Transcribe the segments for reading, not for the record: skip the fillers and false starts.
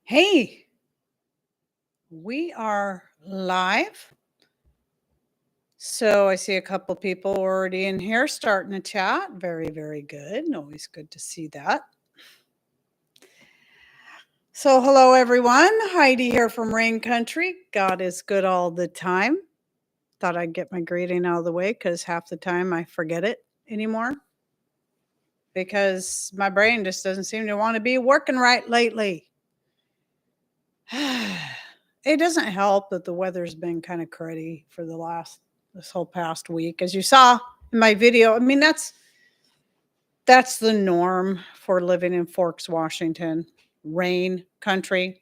Hey, we are live. So I see a couple people already in here starting to chat. Very, very good. Always good to see that. So, hello everyone. Heidi here from Rain Country. God is good all the time. Thought I'd get my greeting out of the way because half the time I forget it anymore because my brain just doesn't seem to want to be working right lately. It doesn't help that the weather's been kind of cruddy for this whole past week. As you saw in my video, I mean that's the norm for living in Forks, Washington, rain country,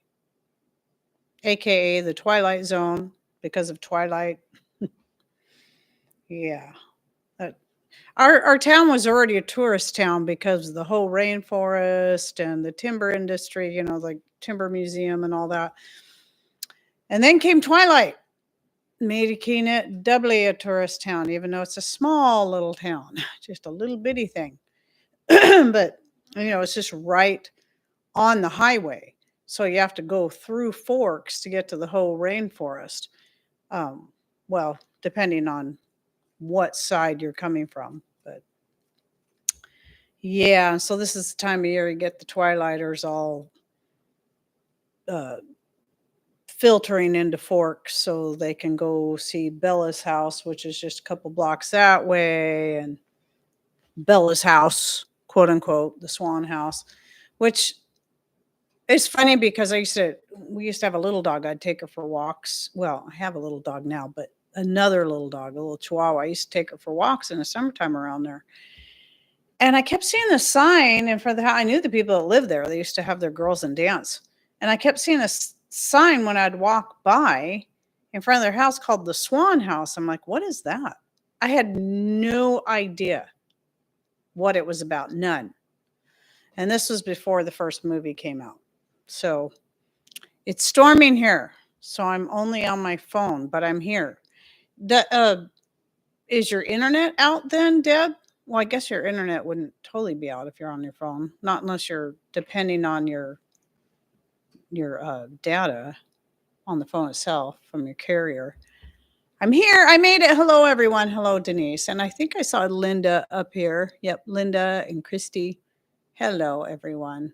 aka the Twilight Zone because of Twilight. Yeah. that- our town was already a tourist town because of the whole rainforest and the timber industry, like timber museum and all that. And then came Twilight. Making it doubly a tourist town, even though it's a small little town, just a little bitty thing. But, it's just right on the highway. So you have to go through Forks to get to the whole rainforest. Um, well, depending on what side you're coming from. But yeah, so this is the time of year you get the Twilighters all uh, filtering into Forks so they can go see Bella's house, which is just a couple blocks that way, and Bella's house, quote unquote, the Swan house, which is funny because we used to have a little dog. I'd take her for walks. Well, I have a little dog now, but another little dog, a little Chihuahua. I used to take her for walks in the summertime around there. And I kept seeing the sign in front of the house. I knew the people that lived there. They used to have their girls and dance. And I kept seeing this sign when I'd walk by in front of their house called the Swan House. I'm like, what is that? I had no idea what it was about. None. And this was before the first movie came out. So it's storming here. So I'm only on my phone, but I'm here. Is your internet out then, Deb? Well, I guess your internet wouldn't totally be out if you're on your phone, not unless you're depending on your data on the phone itself from your carrier. I'm here. I made it. Hello, everyone. Hello, Denise. And I think I saw Linda up here. Yep, Linda and Christy. Hello, everyone.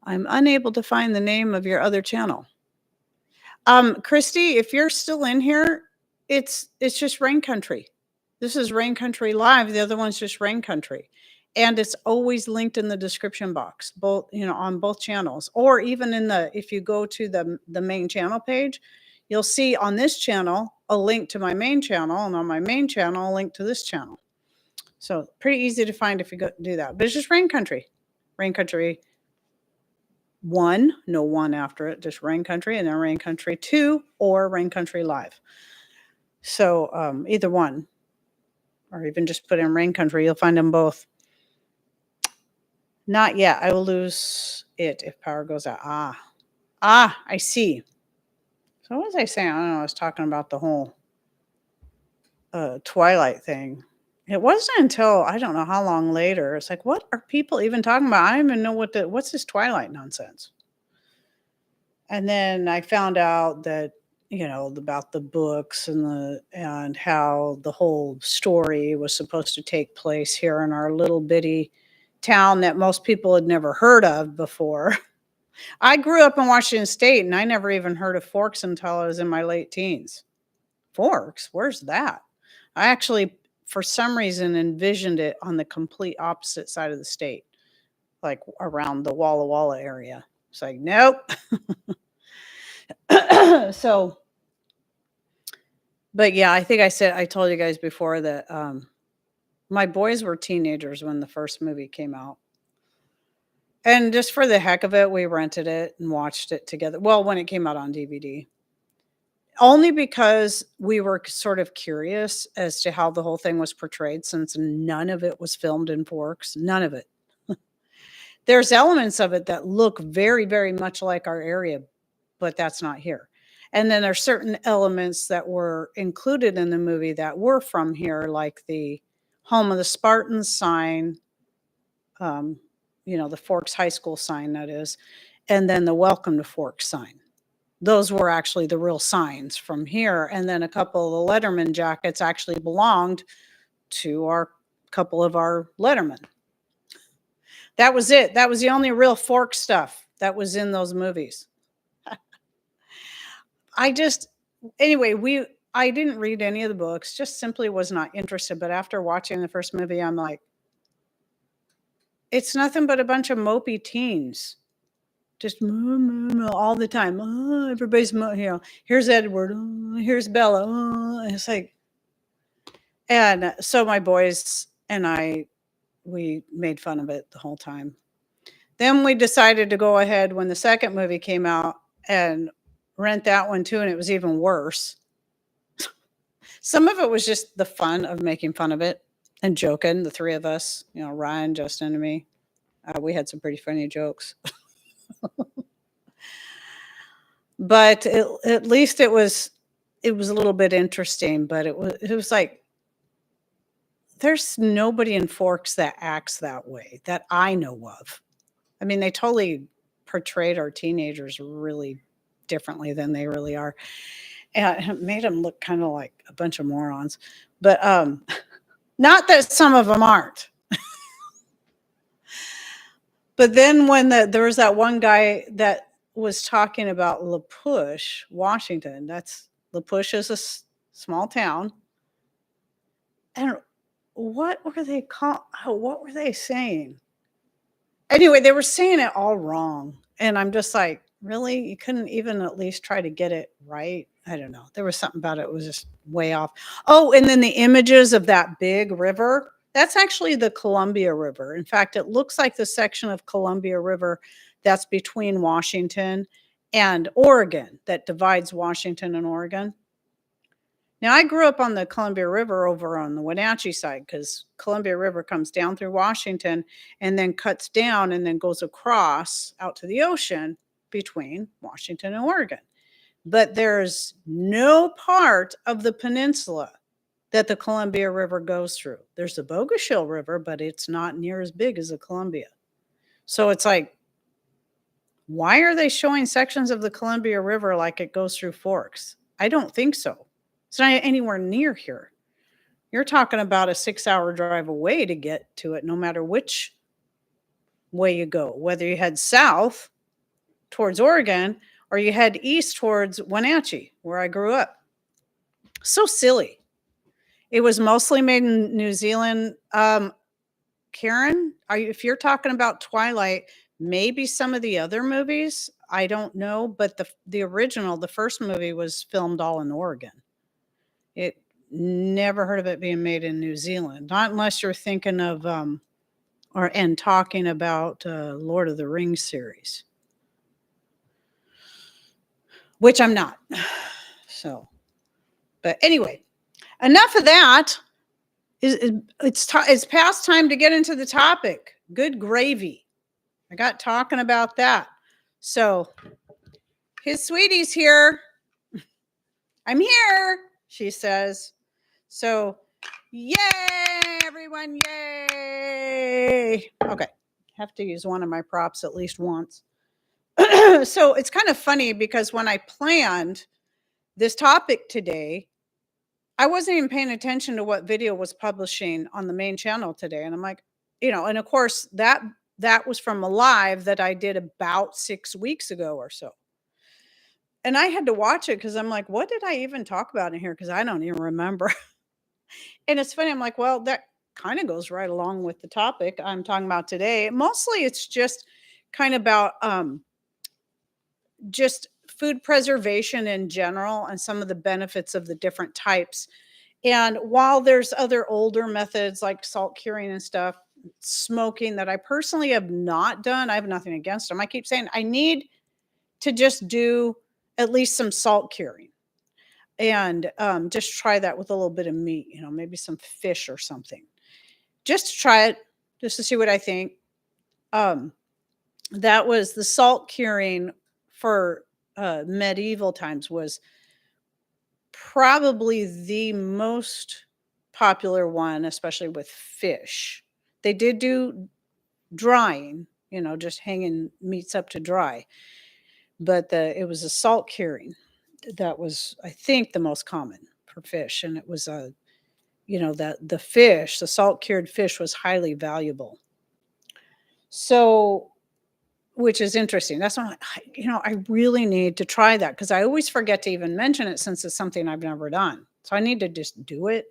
I'm unable to find the name of your other channel. Christy, if you're still in here, it's just Rain Country. This is Rain Country Live. The other one's just Rain Country. And it's always linked in the description box, both, on both channels, or even if you go to the main channel page, you'll see on this channel a link to my main channel, and on my main channel, a link to this channel. So pretty easy to find if you go do that. But it's just Rain Country. Rain Country 1, no 1 after it, just Rain Country, and then Rain Country 2 or Rain Country Live. So either one, or even just put in Rain Country, you'll find them both. Not yet. I will lose it if power goes out. I see. So what was I saying? I don't know. I was talking about the whole Twilight thing. It wasn't until I don't know how long later. It's like, what are people even talking about? I don't even know what's this Twilight nonsense. And then I found out that about the books and how the whole story was supposed to take place here in our little bitty town that most people had never heard of before. I grew up in Washington State, and I never even heard of Forks until I was in my late teens. Forks? Where's that? I actually, for some reason, envisioned it on the complete opposite side of the state, like around the Walla Walla area. It's like, nope. So, but yeah, I think I told you guys before that my boys were teenagers when the first movie came out. And just for the heck of it, we rented it and watched it together. Well, when it came out on DVD. Only because we were sort of curious as to how the whole thing was portrayed, since none of it was filmed in Forks. None of it. There's elements of it that look very, very much like our area, but that's not here. And then there's certain elements that were included in the movie that were from here, like the Home of the Spartans sign, the Forks High School sign, that is. and then the welcome to Forks sign. Those were actually the real signs from here. And then a couple of the Letterman jackets actually belonged to our couple of our Letterman. That was it. That was the only real Fork stuff that was in those movies. I didn't read any of the books, just simply was not interested. But after watching the first movie, I'm like, it's nothing but a bunch of mopey teens. Just all the time. Oh, everybody's, here's Edward. Oh, here's Bella. Oh, it's like, and so my boys and I, we made fun of it the whole time. Then we decided to go ahead when the second movie came out and rent that one too, and it was even worse. Some of it was just the fun of making fun of it and joking, the three of us, Ryan, Justin, and me. We had some pretty funny jokes. But at least it was a little bit interesting, but it was like, there's nobody in Forks that acts that way that I know of. I mean, they totally portrayed our teenagers really differently than they really are. And it made them look kind of like a bunch of morons. But not that some of them aren't. But then when there was that one guy that was talking about La Push, Washington. La Push is a small town. And what were they called? What were they saying? Anyway, they were saying it all wrong. And I'm just like, really? You couldn't even at least try to get it right? I don't know. There was something about it was just way off. Oh, and then the images of that big river. That's actually the Columbia River. In fact, it looks like the section of Columbia River that's between Washington and Oregon, that divides Washington and Oregon. Now, I grew up on the Columbia River over on the Wenatchee side, because Columbia River comes down through Washington and then cuts down and then goes across out to the ocean between Washington and Oregon. But there's no part of the peninsula that the Columbia River goes through. There's the Bogachiel River, but it's not near as big as the Columbia. So it's like, why are they showing sections of the Columbia River like it goes through Forks? I don't think so. It's not anywhere near here. You're talking about a 6-hour drive away to get to it, no matter which way you go, whether you head south towards Oregon or you head east towards Wenatchee, where I grew up. So silly. It was mostly made in New Zealand. Karen, if you're talking about Twilight, maybe some of the other movies, I don't know, but the original, the first movie, was filmed all in Oregon. It never heard of it being made in New Zealand, not unless you're thinking of and talking about Lord of the Rings series, which I'm not. So, but anyway, enough of that. It's past time to get into the topic. Good gravy. I got talking about that. So, his sweetie's here. I'm here, she says. So, yay, everyone, yay. Okay, have to use one of my props at least once. So it's kind of funny because when I planned this topic today, I wasn't even paying attention to what video was publishing on the main channel today. And I'm like, and of course that was from a live that I did about 6 weeks ago or so. And I had to watch it because I'm like, what did I even talk about in here? Because I don't even remember. And it's funny. I'm like, well, that kind of goes right along with the topic I'm talking about today. Mostly it's just kind of about just food preservation in general and some of the benefits of the different types. And while there's other older methods like salt curing and stuff, smoking, that I personally have not done, I have nothing against them. I keep saying I need to just do at least some salt curing and just try that with a little bit of meat, maybe some fish or something. Just to try it, just to see what I think. That was the salt curing for medieval times, was probably the most popular one, especially with fish. They did do drying, just hanging meats up to dry. But it was a salt curing that was, I think, the most common for fish, and it was that the salt cured fish was highly valuable. So, which is interesting. That's why I really need to try that because I always forget to even mention it since it's something I've never done. So I need to just do it.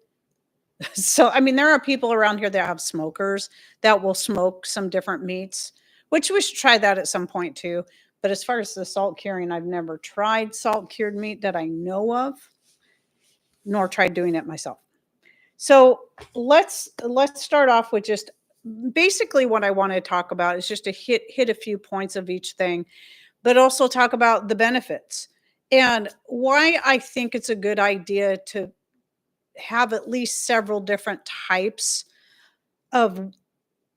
So, I mean, there are people around here that have smokers that will smoke some different meats, which we should try that at some point too. But as far as the salt curing, I've never tried salt cured meat that I know of, nor tried doing it myself. So let's start off with just basically what I want to talk about is just to hit a few points of each thing, but also talk about the benefits and why I think it's a good idea to have at least several different types of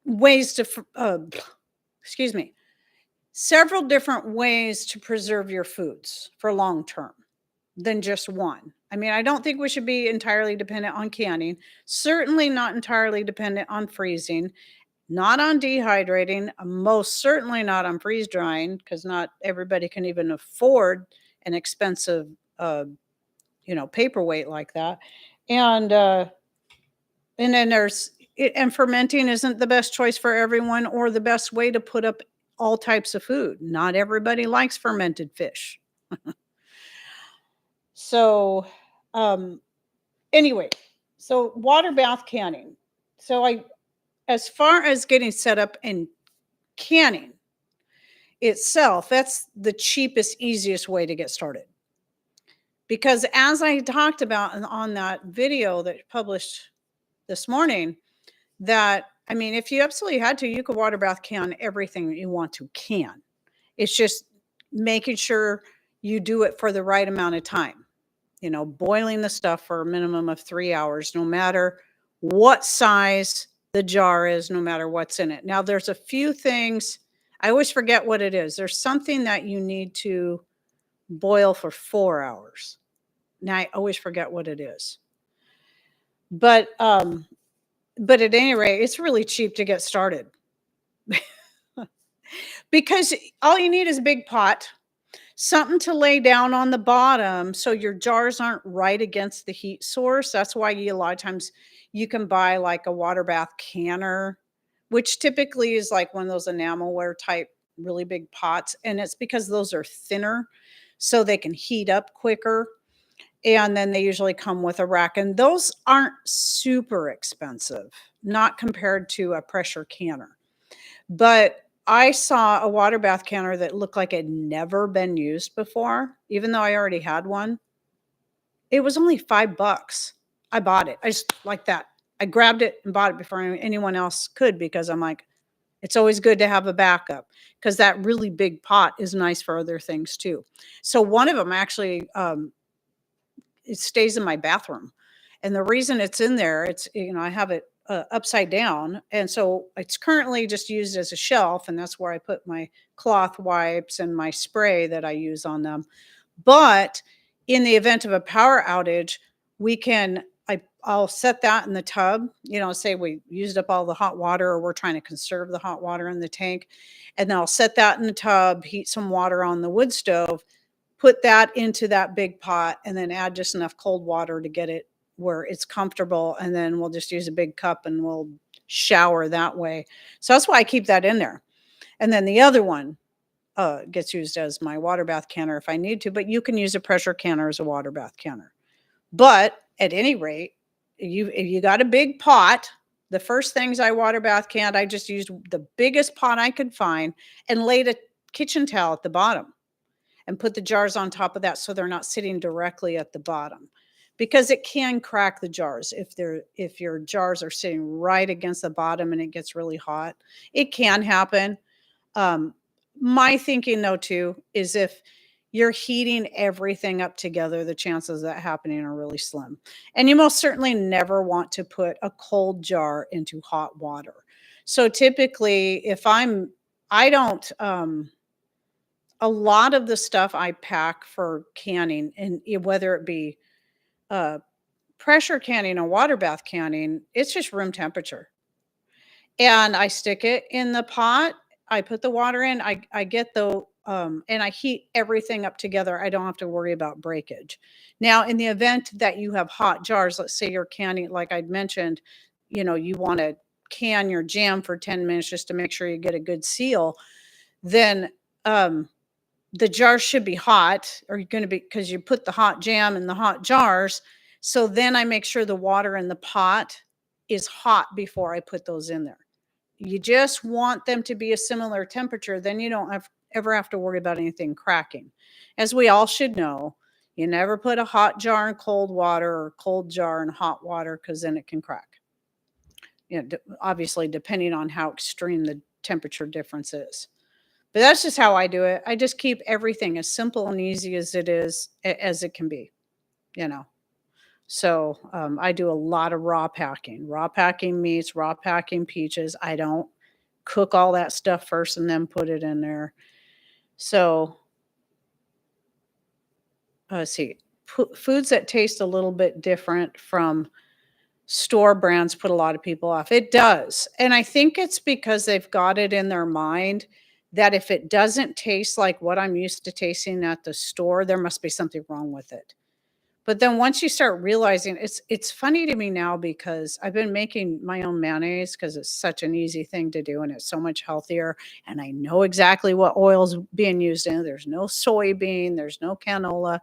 ways to excuse me, several different ways to preserve your foods for long term than just one. I mean, I don't think we should be entirely dependent on canning, certainly not entirely dependent on freezing, not on dehydrating, most certainly not on freeze drying because not everybody can even afford an expensive paperweight like that. And and then and fermenting isn't the best choice for everyone or the best way to put up all types of food. Not everybody likes fermented fish. So, um, anyway, so water bath canning. So as far as getting set up and canning itself, that's the cheapest, easiest way to get started. Because as I talked about on that video that published this morning, that I mean, if you absolutely had to, you could water bath can everything that you want to can. It's just making sure you do it for the right amount of time. Boiling the stuff for a minimum of 3 hours, no matter what size the jar is, no matter what's in it. Now, there's a few things, I always forget what it is. There's something that you need to boil for 4 hours. Now, I always forget what it is. But at any rate, it's really cheap to get started because all you need is a big pot, something to lay down on the bottom so your jars aren't right against the heat source. That's why a lot of times you can buy like a water bath canner, which typically is like one of those enamelware type really big pots. And it's because those are thinner so they can heat up quicker. And then they usually come with a rack. And those aren't super expensive, not compared to a pressure canner. But I saw a water bath canner that looked like it had never been used before, even though I already had one. It was only $5. I bought it. I just like that. I grabbed it and bought it before anyone else could because I'm like, it's always good to have a backup because that really big pot is nice for other things too. So one of them actually it stays in my bathroom. And the reason it's in there, I have it upside down. And so it's currently just used as a shelf. And that's where I put my cloth wipes and my spray that I use on them. But in the event of a power outage, I'll set that in the tub, say we used up all the hot water or we're trying to conserve the hot water in the tank. And then I'll set that in the tub, heat some water on the wood stove, put that into that big pot, and then add just enough cold water to get it where it's comfortable. And then we'll just use a big cup and we'll shower that way. So that's why I keep that in there. And then the other one gets used as my water bath canner if I need to, but you can use a pressure canner as a water bath canner. But at any rate, if you got a big pot, the first things I water bath canned, I just used the biggest pot I could find and laid a kitchen towel at the bottom and put the jars on top of that so they're not sitting directly at the bottom, because it can crack the jars if your jars are sitting right against the bottom and it gets really hot. It can happen. My thinking though too is if you're heating everything up together, the chances of that happening are really slim. And you most certainly never want to put a cold jar into hot water. So typically, I don't, a lot of the stuff I pack for canning, and whether it be uh, pressure canning or water bath canning, it's just room temperature. And I stick it in the pot I put the water in, I get the and I heat everything up together. I don't have to worry about breakage. Now, in the event that you have hot jars, let's say you're canning, like I'd mentioned, you want to can your jam for 10 minutes just to make sure you get a good seal, then the jars should be hot, or you're going to be, because you put the hot jam in the hot jars. So then I make sure the water in the pot is hot before I put those in there. You just want them to be a similar temperature. Then you don't ever have to worry about anything cracking. As we all should know, you never put a hot jar in cold water or cold jar in hot water, because then it can crack. Obviously, depending on how extreme the temperature difference is. But that's just how I do it. I just keep everything as simple and easy as as it can be, you know. So I do a lot of raw packing meats, raw packing peaches. I don't cook all that stuff first and then put it in there. So let's see, foods that taste a little bit different from store brands put a lot of people off. It does. And I think it's because they've got it in their mind that if it doesn't taste like what I'm used to tasting at the store, there must be something wrong with it. But then once you start realizing, it's funny to me now, because I've been making my own mayonnaise because it's such an easy thing to do and it's so much healthier, and I know exactly what oil's being used in. There's no soybean, there's no canola.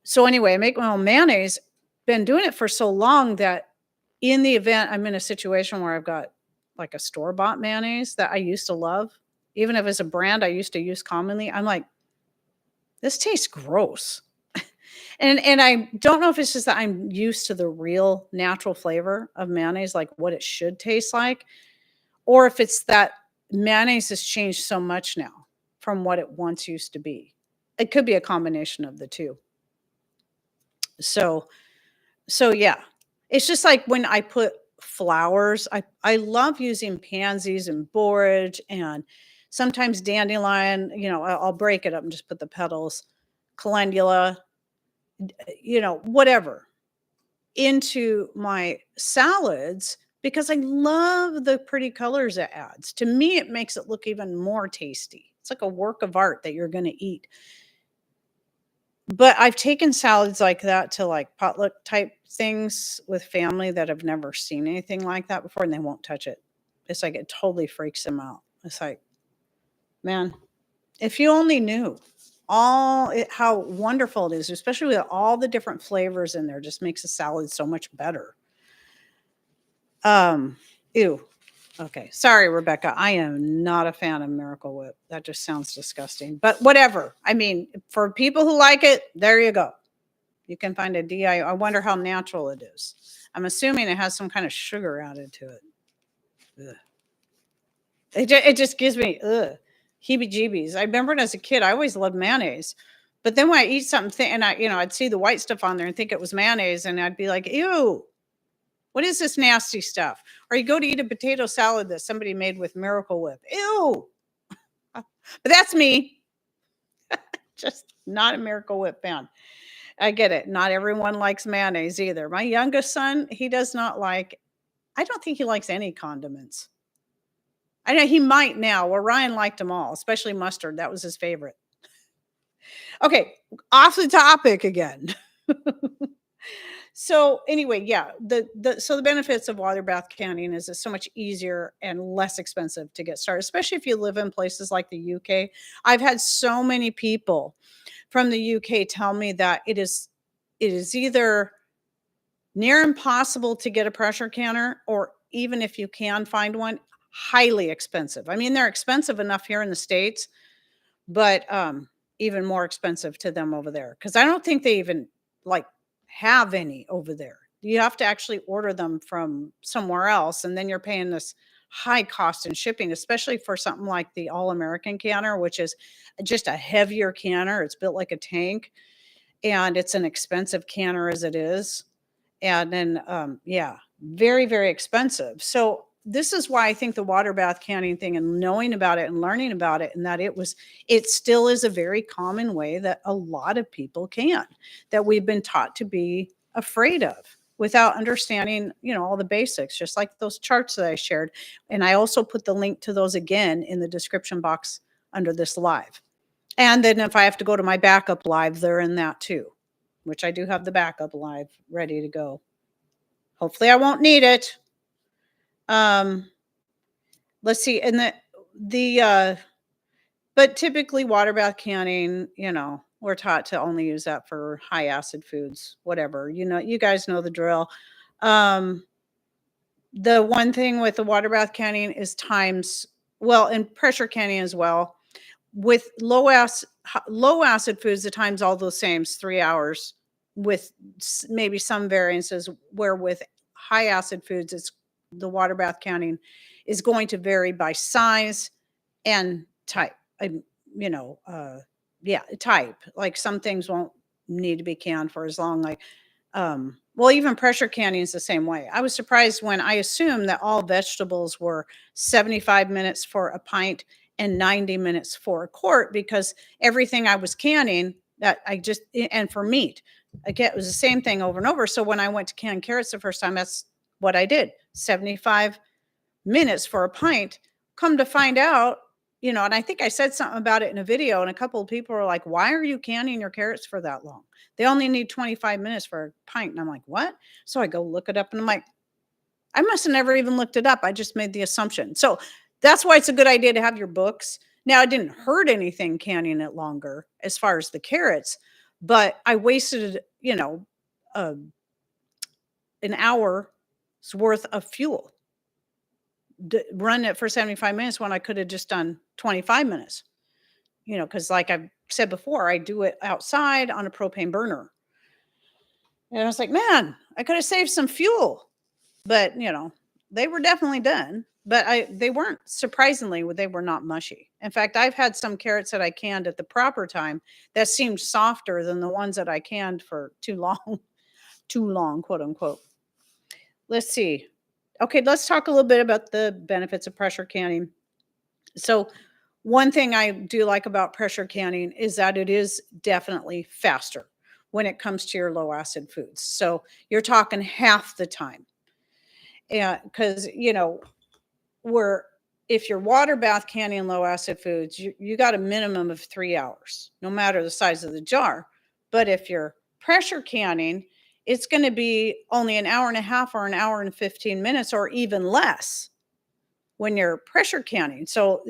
So anyway, I make my own mayonnaise. Been doing it for so long that in the event I'm in a situation where I've got like a store-bought mayonnaise that I used to love, even if it's a brand I used to use commonly, I'm like, this tastes gross. And I don't know if it's just that I'm used to the real natural flavor of mayonnaise, like what it should taste like, or if it's that mayonnaise has changed so much now from what it once used to be. It could be a combination of the two. So yeah, it's just like when I put flowers, I love using pansies and borage and sometimes dandelion. I'll break it up and just put the petals, calendula, whatever, into my salads, because I love the pretty colors it adds. To me, it makes it look even more tasty. It's like a work of art that you're going to eat. But I've taken salads like that to like potluck type things with family that have never seen anything like that before, and they won't touch it. It's like it totally freaks them out. It's like, man, if you only knew how wonderful it is, especially with all the different flavors in there, just makes a salad so much better. Ew. Okay. Sorry, Rebecca. I am not a fan of Miracle Whip. That just sounds disgusting. But whatever. I mean, for people who like it, there you go. You can find a DIY. I wonder how natural it is. I'm assuming it has some kind of sugar added to it. Ugh. It just gives me heebie-jeebies. I remember as a kid, I always loved mayonnaise. But then when I eat something and I'd see the white stuff on there and think it was mayonnaise, and I'd be like, ew. What is this nasty stuff? Or you go to eat a potato salad that somebody made with Miracle Whip. Ew. But that's me. Just not a Miracle Whip fan. I get it. Not everyone likes mayonnaise either. My youngest son, I don't think he likes any condiments. I know he might now. Well, Ryan liked them all, especially mustard. That was his favorite. Okay, off the topic again. So anyway, yeah, the benefits of water bath canning is it's so much easier and less expensive to get started, especially if you live in places like the UK. I've had so many people from the UK tell me that it is either near impossible to get a pressure canner, or even if you can find one, highly expensive. I mean, they're expensive enough here in the States, but even more expensive to them over there, because I don't think they even like have any over there. You have to actually order them from somewhere else, and then you're paying this high cost in shipping, especially for something like the All American canner, which is just a heavier canner. It's built like a tank, and it's an expensive canner as it is. And then yeah, very, very expensive. So this is why I think the water bath canning thing, and knowing about it and learning about it, and that it still is a very common way that a lot of people can, that we've been taught to be afraid of. without understanding, all the basics, just like those charts that I shared. And I also put the link to those again in the description box under this live. And then if I have to go to my backup live, they're in that too, which I do have the backup live ready to go. Hopefully I won't need it. Let's see. And but typically water bath canning, we're taught to only use that for high acid foods, whatever, you guys know the drill. Um, the one thing with the water bath canning is times, well, and pressure canning as well. With low acid foods, the time's all the same, it's 3 hours, with maybe some variances, where with high acid foods, it's the water bath canning is going to vary by size and type. I, you know, yeah, type. Like some things won't need to be canned for as long. Like, well, even pressure canning is the same way. I was surprised when I assumed that all vegetables were 75 minutes for a pint and 90 minutes for a quart, because everything I was canning that I just, and for meat, again, it was the same thing over and over. So when I went to can carrots the first time, that's what I did, 75 minutes for a pint. Come to find out, and I think I said something about it in a video, and a couple of people were like, why are you canning your carrots for that long? They only need 25 minutes for a pint. And I'm like, what? So I go look it up, and I'm like, I must have never even looked it up. I just made the assumption. So that's why it's a good idea to have your books. Now, it didn't hurt anything canning it longer as far as the carrots, but I wasted, uh, an hour's worth of fuel. Run it for 75 minutes when I could have just done 25 minutes, because like I've said before, I do it outside on a propane burner. And I was like, man, I could have saved some fuel. But, they were definitely done. But they weren't, surprisingly, they were not mushy. In fact, I've had some carrots that I canned at the proper time that seemed softer than the ones that I canned for too long, quote unquote. Let's see. Okay, let's talk a little bit about the benefits of pressure canning. So, one thing I do like about pressure canning is that it is definitely faster when it comes to your low acid foods. So, you're talking half the time. Yeah, because, where if you're water bath canning low acid foods, you got a minimum of 3 hours, no matter the size of the jar. But if you're pressure canning, it's going to be only an hour and a half or an hour and 15 minutes or even less when you're pressure canning. So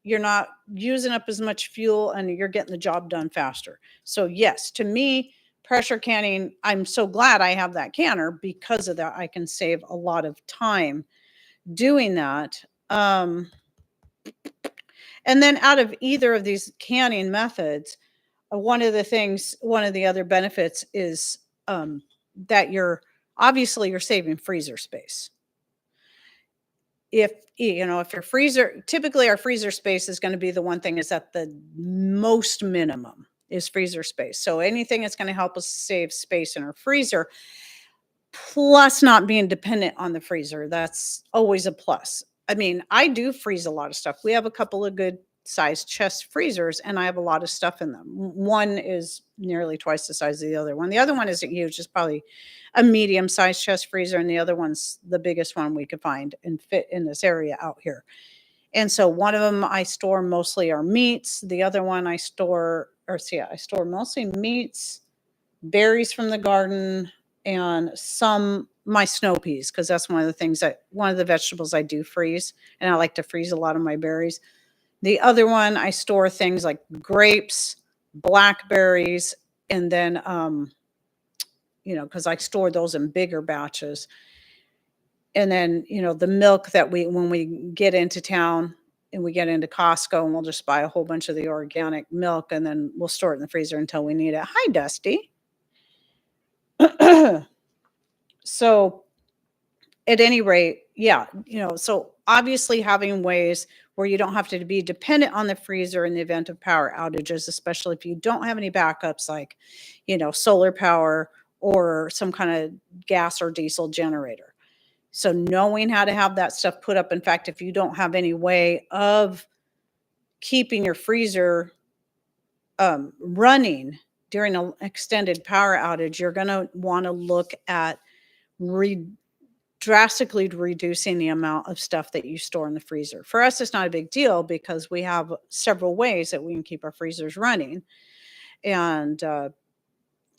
you're not using up as much fuel and you're getting the job done faster. So yes, to me, pressure canning, I'm so glad I have that canner. Because of that, I can save a lot of time doing that. And then out of either of these canning methods, one of the other benefits is that you're saving freezer space. If your freezer, typically our freezer space is going to be the one thing is at the most minimum is freezer space. So anything that's going to help us save space in our freezer, plus not being dependent on the freezer, that's always a plus. I mean, I do freeze a lot of stuff. We have a couple of good sized chest freezers and I have a lot of stuff in them. One is nearly twice the size of the other one. The other one isn't huge, it's probably a medium sized chest freezer, and the other one's the biggest one we could find and fit in this area out here. And so one of them I store mostly our meats. The other one I store mostly meats, berries from the garden, and some my snow peas, because that's one of the vegetables I do freeze, and I like to freeze a lot of my berries. The other one I store things like grapes, blackberries, and then because I store those in bigger batches. And then, the milk that when we get into town and we get into Costco, and we'll just buy a whole bunch of the organic milk, and then we'll store it in the freezer until we need it. Hi, Dusty. So at any rate, yeah, so obviously having ways where you don't have to be dependent on the freezer in the event of power outages, especially if you don't have any backups like, solar power or some kind of gas or diesel generator. So knowing how to have that stuff put up. In fact, if you don't have any way of keeping your freezer running during an extended power outage, you're going to want to look at re- drastically reducing the amount of stuff that you store in the freezer. For us, it's not a big deal because we have several ways that we can keep our freezers running. And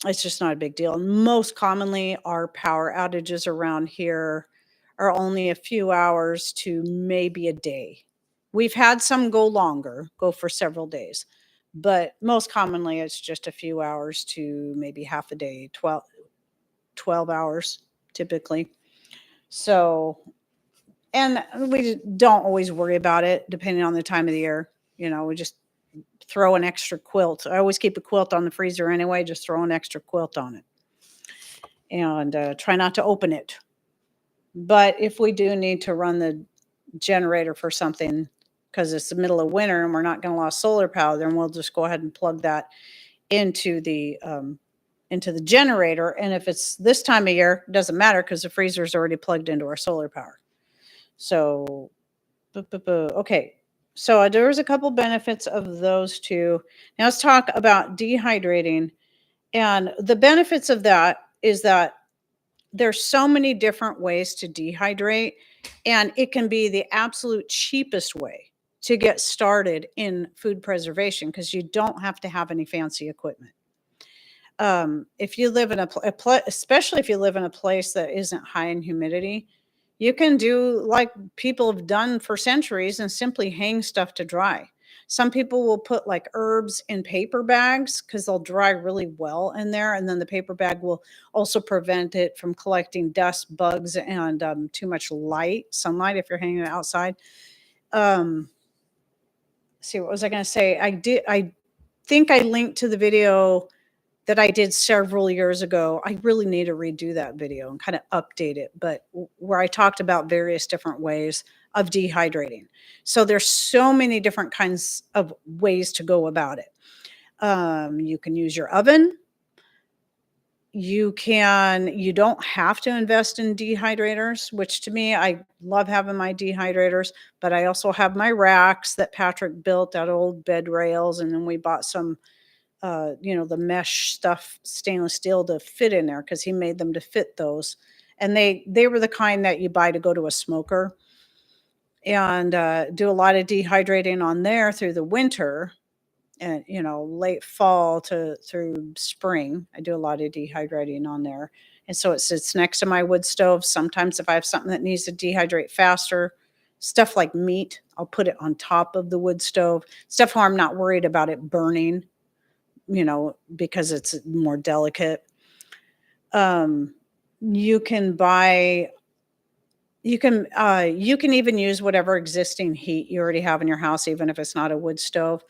it's just not a big deal. Most commonly, our power outages around here are only a few hours to maybe a day. We've had some go longer, go for several days, but most commonly it's just a few hours to maybe half a day, 12 hours typically. So, and we don't always worry about it depending on the time of the year. We just throw an extra quilt. I always keep a quilt on the freezer anyway, just throw an extra quilt on it and try not to open it. But if we do need to run the generator for something because it's the middle of winter and we're not going to lose solar power, then we'll just go ahead and plug that into the generator. And if it's this time of year, it doesn't matter because the freezer is already plugged into our solar power. So, okay. So there's a couple benefits of those two. Now let's talk about dehydrating. And the benefits of that is that there's so many different ways to dehydrate, and it can be the absolute cheapest way to get started in food preservation because you don't have to have any fancy equipment. If you live in especially if you live in a place that isn't high in humidity, you can do like people have done for centuries and simply hang stuff to dry. Some people will put like herbs in paper bags because they'll dry really well in there. And then the paper bag will also prevent it from collecting dust, bugs, and too much sunlight if you're hanging it outside. Um, see, what was I going to say? I think I linked to the video that I did several years ago. I really need to redo that video and kind of update it, but where I talked about various different ways of dehydrating. So there's so many different kinds of ways to go about it. You can use your oven. You don't have to invest in dehydrators, which to me, I love having my dehydrators, but I also have my racks that Patrick built out of old bed rails. And then we bought some the mesh stuff, stainless steel to fit in there because he made them to fit those. And they were the kind that you buy to go to a smoker and do a lot of dehydrating on there through the winter and late fall to through spring. I do a lot of dehydrating on there. And so it sits next to my wood stove. Sometimes if I have something that needs to dehydrate faster, stuff like meat, I'll put it on top of the wood stove. Stuff where I'm not worried about it burning because it's more delicate. Um, you can buy, you can even use whatever existing heat you already have in your house, even if it's not a wood stove,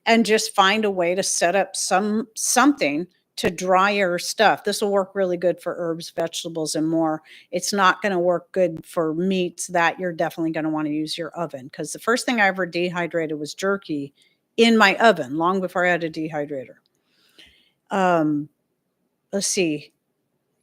and just find a way to set up something to dry your stuff. This will work really good for herbs, vegetables, and more. It's not going to work good for meats that you're definitely going to want to use your oven because the first thing I ever dehydrated was jerky in my oven long before I had a dehydrator. Let's see.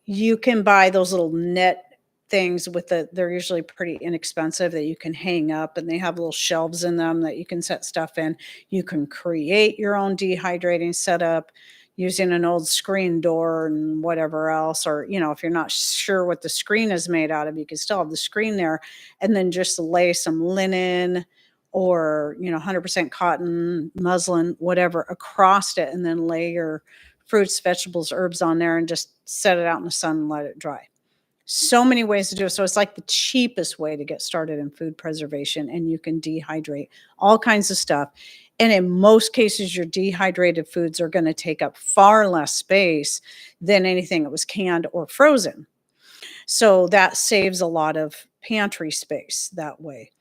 You can buy those little net things they're usually pretty inexpensive that you can hang up and they have little shelves in them that you can set stuff in. You can create your own dehydrating setup using an old screen door and whatever else. Or, if you're not sure what the screen is made out of, you can still have the screen there and then just lay some linen or, 100% cotton, muslin, whatever across it and then lay your fruits, vegetables, herbs on there and just set it out in the sun and let it dry. So many ways to do it. So it's like the cheapest way to get started in food preservation, and you can dehydrate all kinds of stuff. And in most cases, your dehydrated foods are going to take up far less space than anything that was canned or frozen. So that saves a lot of pantry space that way.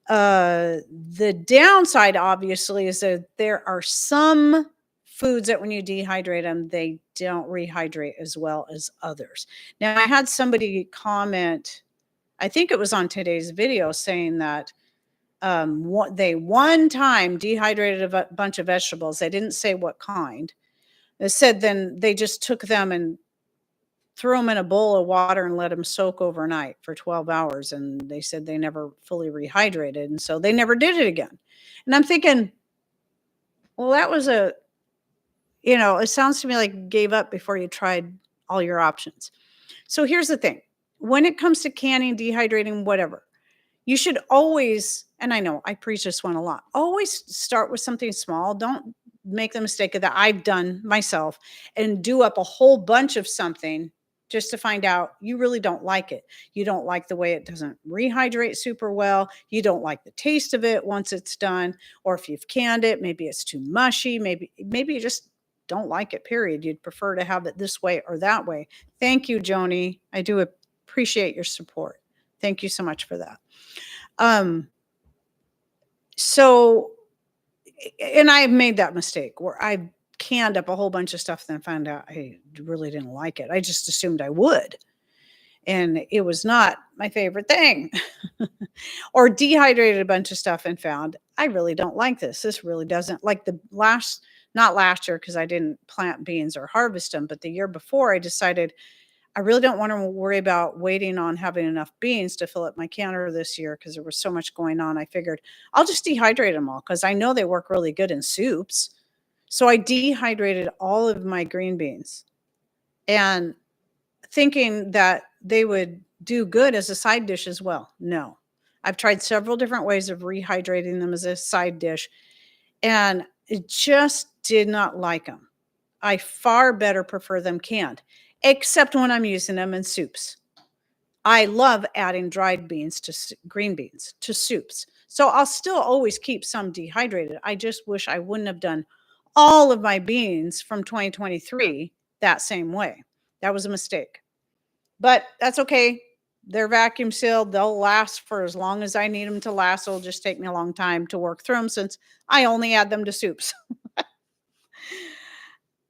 The downside, obviously, is that there are some foods that when you dehydrate them, they don't rehydrate as well as others. Now, I had somebody comment, I think it was on today's video, saying that they one time dehydrated a bunch of vegetables. They didn't say what kind. They said then they just took them and threw them in a bowl of water and let them soak overnight for 12 hours. And they said they never fully rehydrated. And so they never did it again. And I'm thinking, well, that was it sounds to me like you gave up before you tried all your options. So here's the thing. when it comes to canning, dehydrating, whatever, you should always, and I know I preach this one a lot, always start with something small. Don't make the mistake that I've done myself and do up a whole bunch of something just to find out you really don't like it. You don't like the way it doesn't rehydrate super well. You don't like the taste of it once it's done. Or if you've canned it, maybe it's too mushy. Maybe you just don't like it, period. You'd prefer to have it this way or that way. Thank you, Joni. I do appreciate your support. Thank you so much for that. Um, so, and I've made that mistake where I canned up a whole bunch of stuff, then found out I really didn't like it. I just assumed I would, and it was not my favorite thing. Or dehydrated a bunch of stuff and found I really don't like this. This really doesn't like not last year because I didn't plant beans or harvest them, but the year before I decided I really don't want to worry about waiting on having enough beans to fill up my canner this year because there was so much going on. I figured I'll just dehydrate them all because I know they work really good in soups. So I dehydrated all of my green beans and thinking that they would do good as a side dish as well. No, I've tried several different ways of rehydrating them as a side dish, and it just did not like them. I far better prefer them canned, except when I'm using them in soups. I love adding dried beans to green beans to soups. So I'll still always keep some dehydrated. I just wish I wouldn't have done all of my beans from 2023 that same way. That was a mistake. But that's okay. They're vacuum sealed. They'll last for as long as I need them to last. It'll just take me a long time to work through them since I only add them to soups.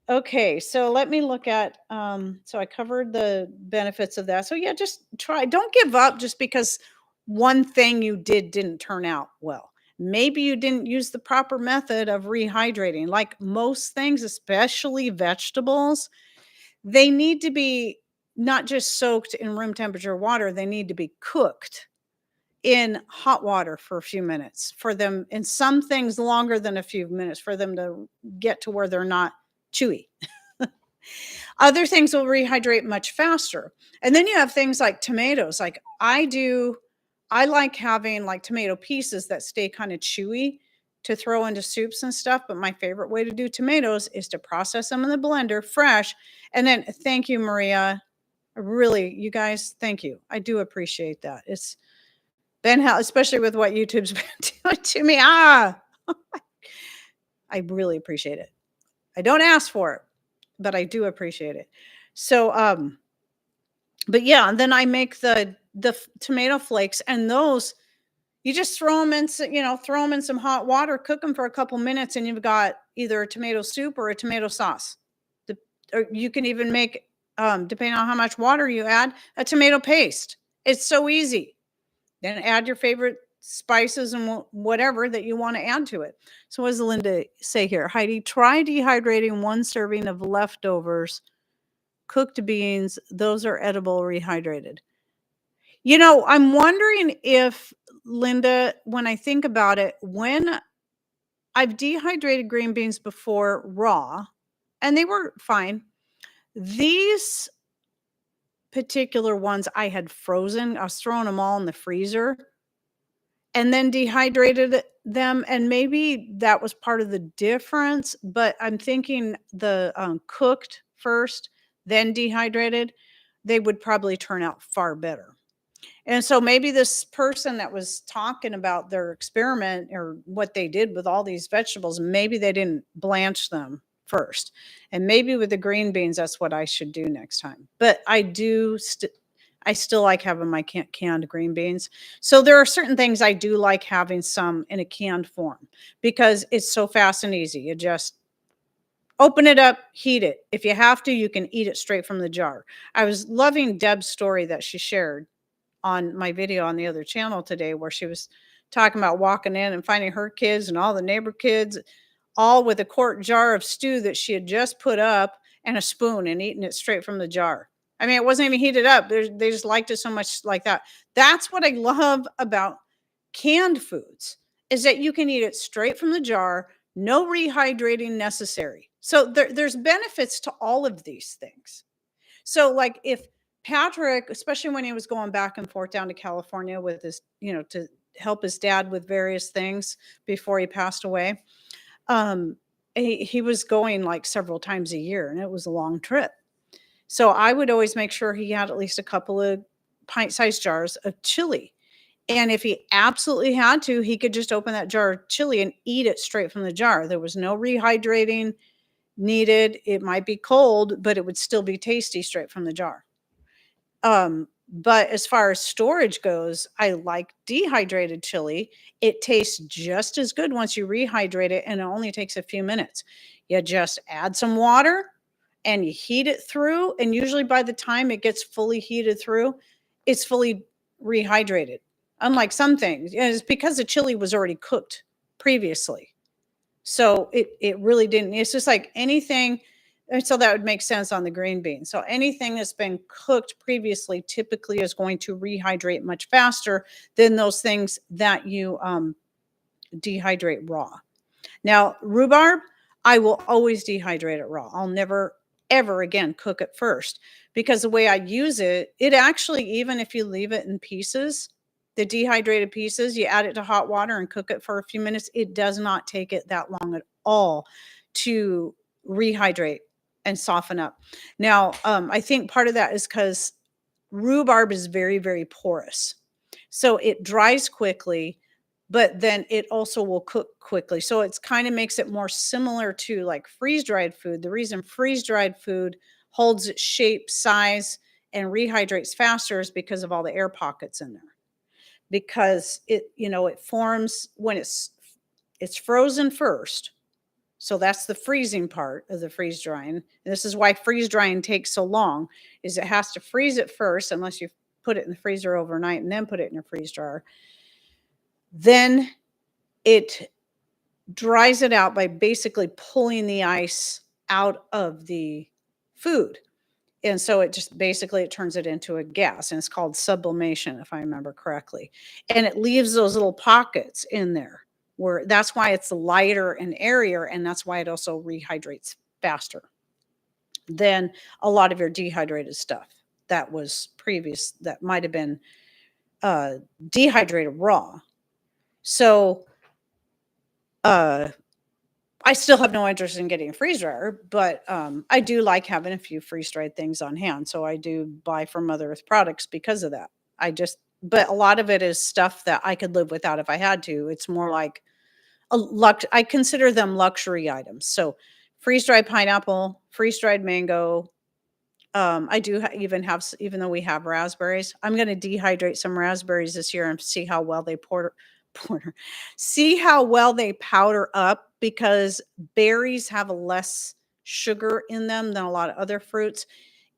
Okay, so let me look at, so I covered the benefits of that. So yeah, just try, don't give up just because one thing you did didn't turn out well. Maybe you didn't use the proper method of rehydrating. Like most things, especially vegetables, they need to be not just soaked in room temperature water, they need to be cooked in hot water for a few minutes for them, and some things longer than a few minutes for them to get to where they're not chewy. Other things will rehydrate much faster. And then you have things like tomatoes. Like I like having like tomato pieces that stay kind of chewy to throw into soups and stuff. But my favorite way to do tomatoes is to process them in the blender fresh. And then thank you, Maria. Really, you guys, thank you. I do appreciate that. It's been help, especially with what YouTube's been doing to me. I really appreciate it. I don't ask for it, but I do appreciate it. So, but yeah, and then I make the tomato flakes, and those you just throw them in, throw them in some hot water, cook them for a couple minutes, and you've got either a tomato soup or a tomato sauce. Or you can even make, depending on how much water you add, a tomato paste. It's so easy. Then add your favorite spices and whatever that you want to add to it. So what does Linda say here? Heidi, try dehydrating 1 serving of leftovers cooked beans. Those are edible rehydrated. I'm wondering if, Linda, when I think about it, when I've dehydrated green beans before raw, and they were fine. These particular ones I had frozen. I was throwing them all in the freezer and then dehydrated them, and maybe that was part of the difference, but I'm thinking the cooked first, then dehydrated, they would probably turn out far better. And so maybe this person that was talking about their experiment or what they did with all these vegetables, maybe they didn't blanch them first. And maybe with the green beans, that's what I should do next time. But I still like having my canned green beans. So there are certain things I do like having some in a canned form because it's so fast and easy. You just open it up, heat it. If you have to, you can eat it straight from the jar. I was loving Deb's story that she shared on my video on the other channel today, where she was talking about walking in and finding her kids and all the neighbor kids all with a quart jar of stew that she had just put up and a spoon and eating it straight from the jar. I mean, it wasn't even heated up. They just liked it so much like that. That's what I love about canned foods, is that you can eat it straight from the jar, no rehydrating necessary. So there's benefits to all of these things. So like if Patrick, especially when he was going back and forth down to California with his, to help his dad with various things before he passed away. Um, he was going like several times a year, and it was a long trip. So I would always make sure he had at least a couple of pint-sized jars of chili. And if he absolutely had to, he could just open that jar of chili and eat it straight from the jar. There was no rehydrating needed. It might be cold, but it would still be tasty straight from the jar. But as far as storage goes, I like dehydrated chili. It tastes just as good once you rehydrate it, and it only takes a few minutes. You just add some water and you heat it through, and usually by the time it gets fully heated through, it's fully rehydrated. Unlike some things, it's because the chili was already cooked previously. So it really didn't. It's just like anything, and so that would make sense on the green bean. So anything that's been cooked previously typically is going to rehydrate much faster than those things that you dehydrate raw. Now, rhubarb, I will always dehydrate it raw. I'll never ever again cook it first, because the way I use it, it actually, even if you leave it in pieces, the dehydrated pieces, you add it to hot water and cook it for a few minutes, it does not take it that long at all to rehydrate and soften up. Now, I think part of that is because rhubarb is very, very porous. So it dries quickly, but then it also will cook quickly. So it's kind of makes it more similar to like freeze-dried food. The reason freeze-dried food holds its shape, size, and rehydrates faster is because of all the air pockets in there. Because it forms when it's frozen first. So that's the freezing part of the freeze drying. And this is why freeze drying takes so long, is it has to freeze it first, unless you put it in the freezer overnight and then put it in your freeze dryer. Then it dries it out by basically pulling the ice out of the food. And so it just basically it turns it into a gas, and it's called sublimation, if I remember correctly. And it leaves those little pockets in there, where that's why it's lighter and airier, and that's why it also rehydrates faster than a lot of your dehydrated stuff that was previous, that might have been uh, dehydrated raw. So uh, I still have no interest in getting a freeze dryer, but I do like having a few freeze dried things on hand. So I do buy from Mother Earth products because of that. But a lot of it is stuff that I could live without if I had to. It's more like I consider them luxury items. So freeze dried pineapple, freeze dried mango. I do even have, even though we have raspberries, I'm going to dehydrate some raspberries this year and see how well they porter, see how well they powder up, because berries have less sugar in them than a lot of other fruits.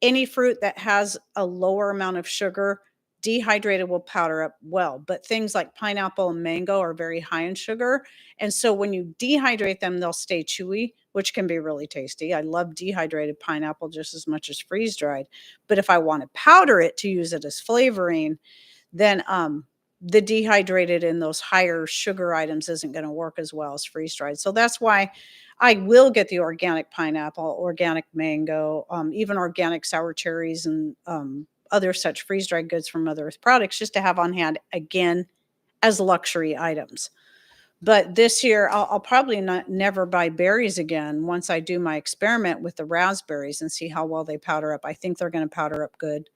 Any fruit that has a lower amount of sugar, dehydrated, will powder up well. But things like pineapple and mango are very high in sugar. And so when you dehydrate them, they'll stay chewy, which can be really tasty. I love dehydrated pineapple just as much as freeze dried. But if I want to powder it to use it as flavoring, then the dehydrated in those higher sugar items isn't going to work as well as freeze dried. So that's why I will get the organic pineapple, organic mango, even organic sour cherries, and other such freeze dried goods from Mother Earth products, just to have on hand again as luxury items. But this year, I'll probably never buy berries again once I do my experiment with the raspberries and see how well they powder up. I think they're going to powder up good.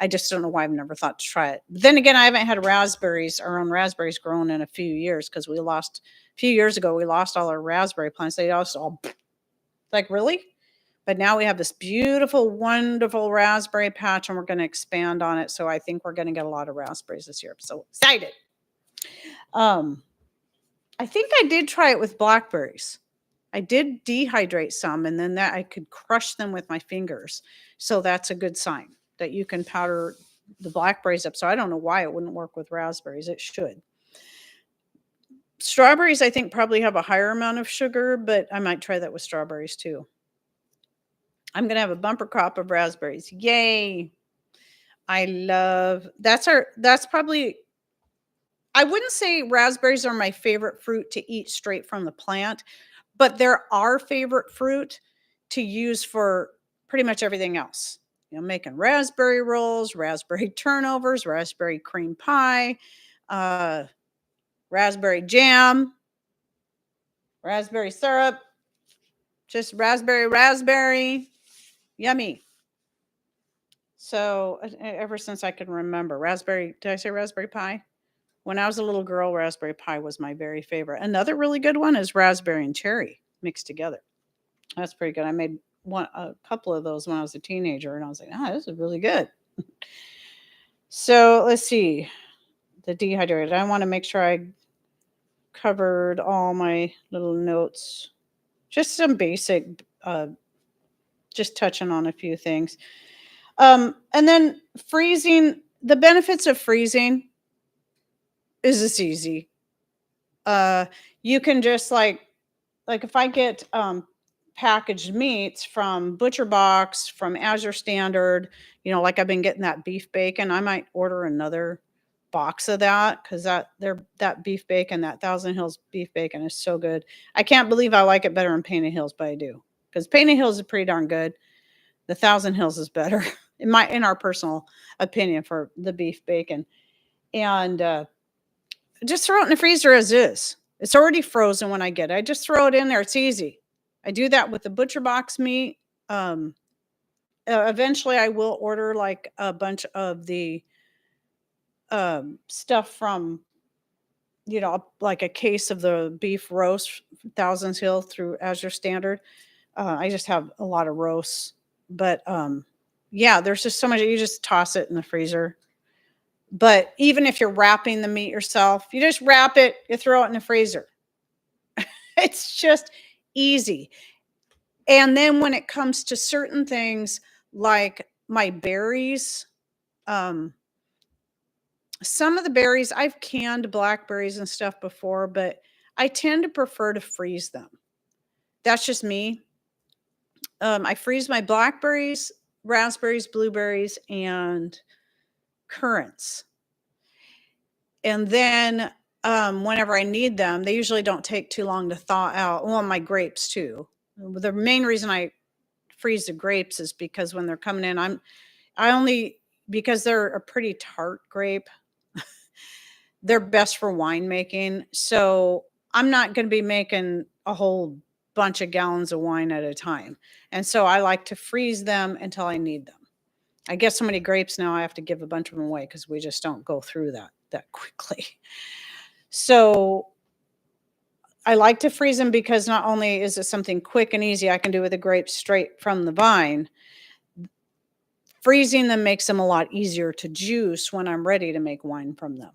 I just don't know why I've never thought to try it. But then again, I haven't had our own raspberries grown in a few years, because a few years ago, we lost all our raspberry plants. They all like, really? But now we have this beautiful, wonderful raspberry patch, and we're going to expand on it. So I think we're going to get a lot of raspberries this year. I'm so excited. Um, I think I did try it with blackberries. I did dehydrate some, and then that I could crush them with my fingers. So that's a good sign that you can powder the blackberries up. So I don't know why it wouldn't work with raspberries. It should. Strawberries, I think, probably have a higher amount of sugar, but I might try that with strawberries too. I'm going to have a bumper crop of raspberries. Yay. That's probably, I wouldn't say raspberries are my favorite fruit to eat straight from the plant, but they're our favorite fruit to use for pretty much everything else. making raspberry rolls, raspberry turnovers, raspberry cream pie, uh, raspberry jam, raspberry syrup, just raspberry, yummy. So ever since I can remember, did I say raspberry pie? When I was a little girl, raspberry pie was my very favorite. Another really good one is raspberry and cherry mixed together. That's pretty good. I made a couple of those when I was a teenager, and I was like, this is really good. So let's see. The dehydrated. I want to make sure I covered all my little notes. Just some basic, just touching on a few things. And then freezing. The benefits of freezing is it's easy. You can just like if I get packaged meats from Butcher Box, from Azure Standard, like I've been getting that beef bacon, I might order another box of that because that beef bacon, that Thousand Hills beef bacon is so good. I can't believe I like it better than Painted Hills, but I do, because Painted Hills is pretty darn good. The Thousand Hills is better in our personal opinion for the beef bacon. And just throw it in the freezer as is. It's already frozen when I get it. I just throw it in there. It's easy. I do that with the Butcher Box meat. Eventually, I will order like a bunch of the stuff from, like a case of the beef roast, Thousands Hill through Azure Standard. I just have a lot of roasts. But yeah, there's just so much. You just toss it in the freezer. But even if you're wrapping the meat yourself, you just wrap it, you throw it in the freezer. It's just easy. And then when it comes to certain things like my berries, some of the berries, I've canned blackberries and stuff before, but I tend to prefer to freeze them. That's just me. I freeze my blackberries, raspberries, blueberries, and currants. And then whenever I need them, they usually don't take too long to thaw out. Well, my grapes too. The main reason I freeze the grapes is because when they're coming in, because they're a pretty tart grape, they're best for wine making. So I'm not going to be making a whole bunch of gallons of wine at a time. And so I like to freeze them until I need them. I get so many grapes now, I have to give a bunch of them away because we just don't go through that quickly. So I like to freeze them because not only is it something quick and easy I can do with the grapes straight from the vine, freezing them makes them a lot easier to juice when I'm ready to make wine from them.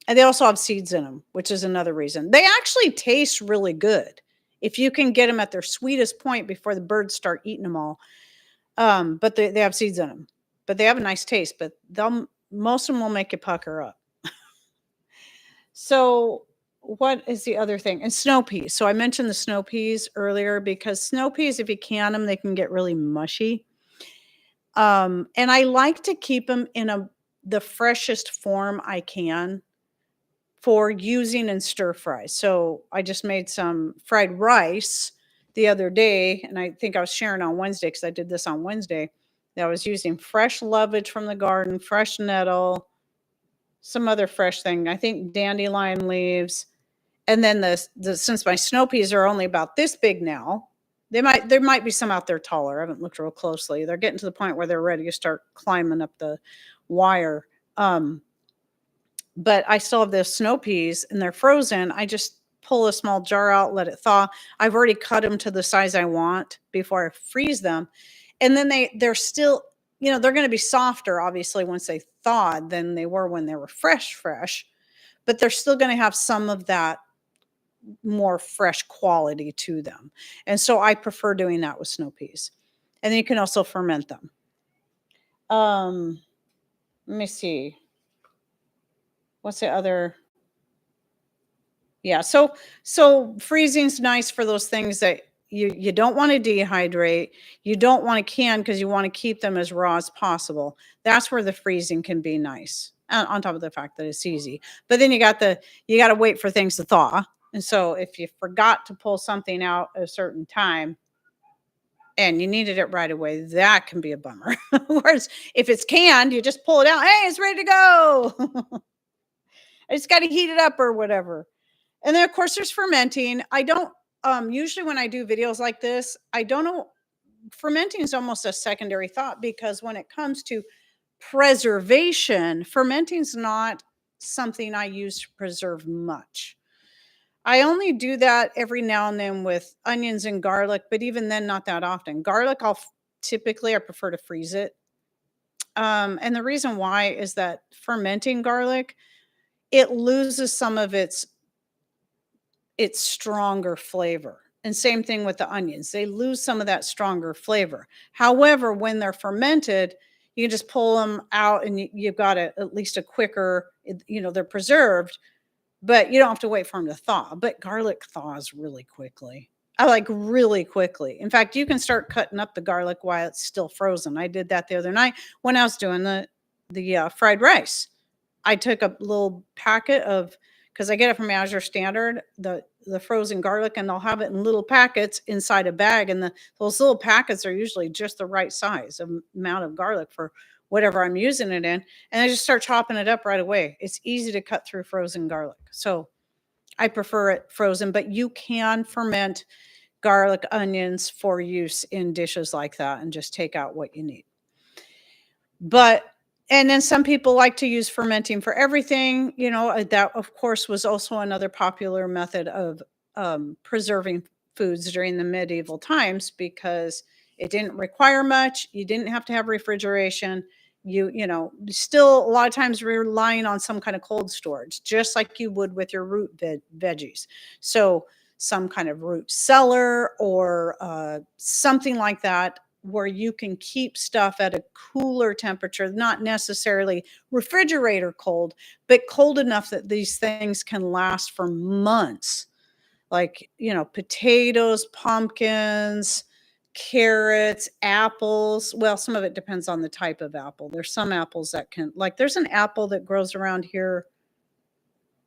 And they also have seeds in them, which is another reason. They actually taste really good if you can get them at their sweetest point before the birds start eating them all. But they have seeds in them. But they have a nice taste, but most of them will make you pucker up. So what is the other thing? And snow peas. So I mentioned the snow peas earlier because snow peas, if you can them, they can get really mushy. And I like to keep them in the freshest form I can for using in stir fries. So I just made some fried rice the other day, and I think I was sharing on Wednesday because I did this on Wednesday. That I was using fresh lovage from the garden, fresh nettle, some other fresh thing. I think dandelion leaves. And then since my snow peas are only about this big now, there might be some out there taller. I haven't looked real closely. They're getting to the point where they're ready to start climbing up the wire. But I still have the snow peas and they're frozen. I just pull a small jar out, let it thaw. I've already cut them to the size I want before I freeze them. And then they're still, they're going to be softer, obviously, once they thawed than they were when they were fresh, but they're still going to have some of that more fresh quality to them. And so I prefer doing that with snow peas. And then you can also ferment them. Let me see. What's the other? Yeah. So freezing's nice for those things that you don't want to dehydrate. You don't want to can because you want to keep them as raw as possible. That's where the freezing can be nice. On top of the fact that it's easy. But then you got to wait for things to thaw. And so if you forgot to pull something out at a certain time and you needed it right away, that can be a bummer. Whereas if it's canned, you just pull it out. Hey, it's ready to go. I just got to heat it up or whatever. And then of course there's fermenting. I don't usually when I do videos like this, I don't know, fermenting is almost a secondary thought because when it comes to preservation, fermenting is not something I use to preserve much. I only do that every now and then with onions and garlic, but even then, not that often. Garlic, typically I prefer to freeze it. And the reason why is that fermenting garlic, it loses some of its stronger flavor. And same thing with the onions. They lose some of that stronger flavor. However, when they're fermented, you can just pull them out and you've got at least a quicker, they're preserved, but you don't have to wait for them to thaw. But garlic thaws really quickly. I like really quickly. In fact, you can start cutting up the garlic while it's still frozen. I did that the other night when I was doing the fried rice. I took a little packet of, because I get it from Azure Standard, the frozen garlic, and they'll have it in little packets inside a bag, and those little packets are usually just the right size amount of garlic for whatever I'm using it in, and I just start chopping it up right away. It's easy to cut through frozen garlic, so I prefer it frozen. But you can ferment garlic, onions for use in dishes like that, and just take out what you need. But and then some people like to use fermenting for everything. That of course was also another popular method of preserving foods during the medieval times because it didn't require much. You didn't have to have refrigeration. Still a lot of times relying on some kind of cold storage, just like you would with your root veggies. So some kind of root cellar or something like that, where you can keep stuff at a cooler temperature, not necessarily refrigerator cold, but cold enough that these things can last for months. Like, potatoes, pumpkins, carrots, apples. Well, some of it depends on the type of apple. There's some apples that there's an apple that grows around here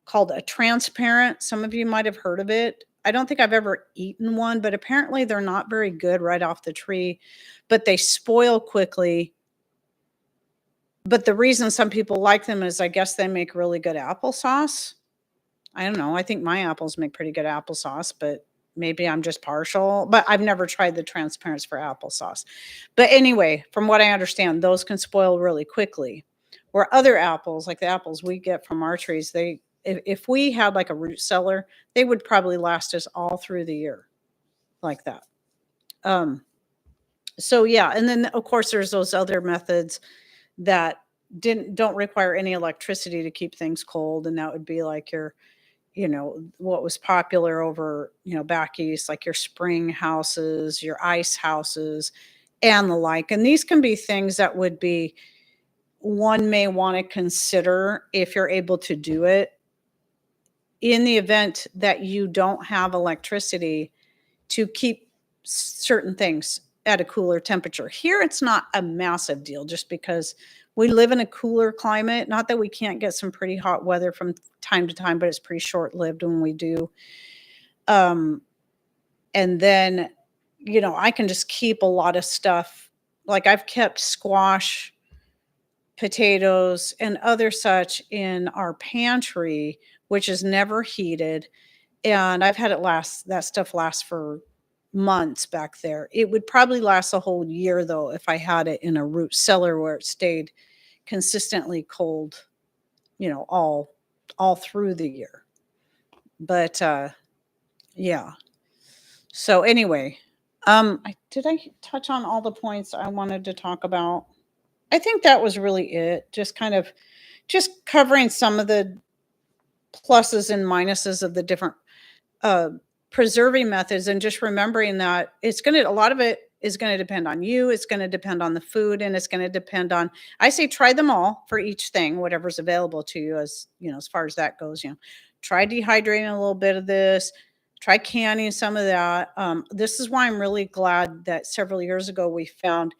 called a transparent. Some of you might have heard of it. I don't think I've ever eaten one, but apparently they're not very good right off the tree, but they spoil quickly. But the reason some people like them is I guess they make really good applesauce. I don't know. I think my apples make pretty good applesauce, but maybe I'm just partial. But I've never tried the transparents for applesauce. But anyway, from what I understand, those can spoil really quickly. Where other apples, like the apples we get from our trees, if we had like a root cellar, they would probably last us all through the year like that. So yeah, and then of course there's those other methods that don't require any electricity to keep things cold, and that would be like what was popular over, back east, like your spring houses, your ice houses, and the like. And these can be things that would be, one may want to consider if you're able to do it in the event that you don't have electricity to keep certain things at a cooler temperature. Here, it's not a massive deal just because we live in a cooler climate. Not that we can't get some pretty hot weather from time to time, but it's pretty short-lived when we do. And then, I can just keep a lot of stuff. Like I've kept squash, potatoes, and other such in our pantry, which is never heated. And I've had that stuff last for months back there. It would probably last a whole year though if I had it in a root cellar where it stayed consistently cold, all through the year. But yeah. So anyway, did I touch on all the points I wanted to talk about? I think that was really it. Just covering some of the pluses and minuses of the different uh, preserving methods, and just remembering that a lot of it is going to depend on you. It's going to depend on the food, and it's going to depend on, I say try them all for each thing, whatever's available to you, as far as that goes. Try dehydrating a little bit of this, try canning some of that. This is why I'm really glad that several years ago we found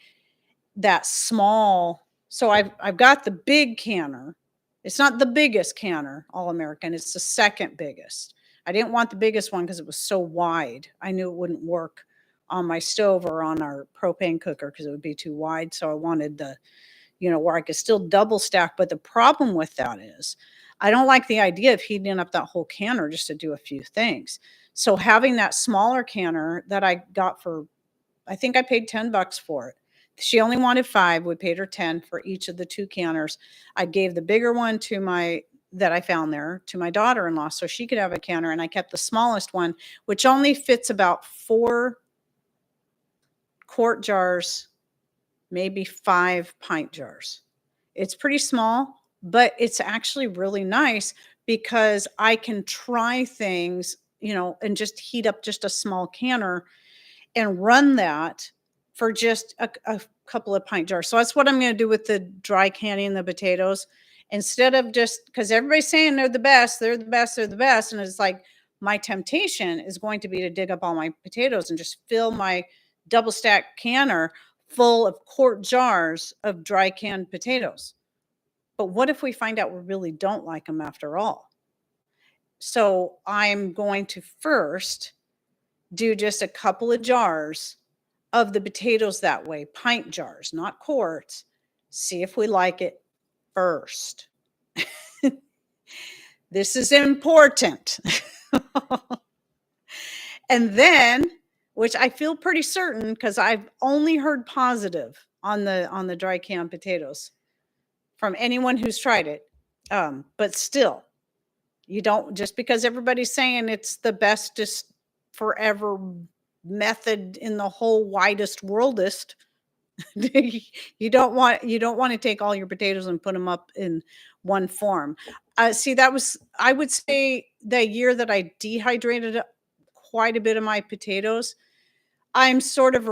that small. So I've got the big canner. It's not the biggest canner, All American. It's the second biggest. I didn't want the biggest one because it was so wide. I knew it wouldn't work on my stove or on our propane cooker because it would be too wide. So I wanted the, where I could still double stack. But the problem with that is I don't like the idea of heating up that whole canner just to do a few things. So having that smaller canner that I got for, I think I paid $10 for it. She only wanted 5. We paid her 10 for each of the 2 canners. I gave the bigger one that I found there to my daughter-in-law so she could have a canner, and I kept the smallest one, which only fits about 4 quart jars, maybe 5 pint jars. It's pretty small, but it's actually really nice because I can try things, and just heat up just a small canner and run that for just a couple of pint jars. So that's what I'm going to do with the dry canning the potatoes. Instead of just, because everybody's saying they're the best, they're the best, they're the best. And it's like, my temptation is going to be to dig up all my potatoes and just fill my double stack canner full of quart jars of dry canned potatoes. But what if we find out we really don't like them after all? So I'm going to first do just a couple of jars of the potatoes that way, pint jars, not quarts. See if we like it first. This is important. And then, which I feel pretty certain because I've only heard positive on the dry canned potatoes from anyone who's tried it. But still, you don't, just because everybody's saying it's the bestest forever method in the whole widest worldest, you don't want to take all your potatoes and put them up in one form. See, that was, I would say, the year that I dehydrated quite a bit of my potatoes. I'm sort of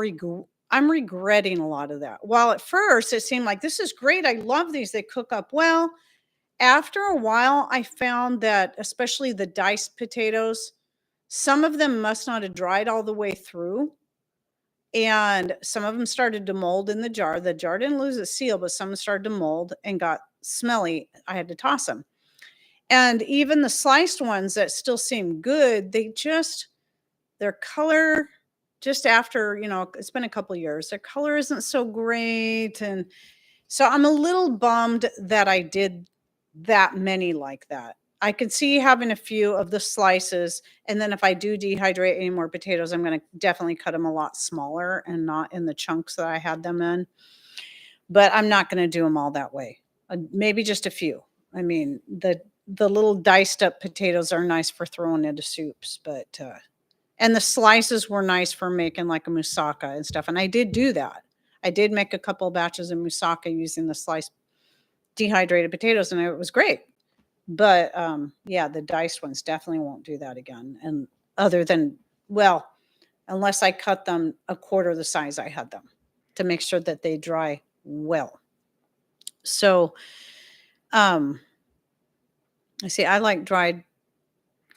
I'm regretting a lot of that. While at first it seemed like this is great, I love these, they cook up well. After a while, I found that especially the diced potatoes, some of them must not have dried all the way through. And some of them started to mold in the jar. The jar didn't lose its seal, but some started to mold and got smelly. I had to toss them. And even the sliced ones that still seem good, their color, just after, it's been a couple years, their color isn't so great. And so I'm a little bummed that I did that many like that. I could see having a few of the slices. And then if I do dehydrate any more potatoes, I'm going to definitely cut them a lot smaller and not in the chunks that I had them in. But I'm not going to do them all that way. Maybe just a few. I mean, the little diced up potatoes are nice for throwing into soups, but and the slices were nice for making like a moussaka and stuff. And I did do that. I did make a couple of batches of moussaka using the sliced dehydrated potatoes, and it was great. But yeah, the diced ones definitely won't do that again. And other than, well, unless I cut them a quarter the size I had them to make sure that they dry well. So I see, I like dried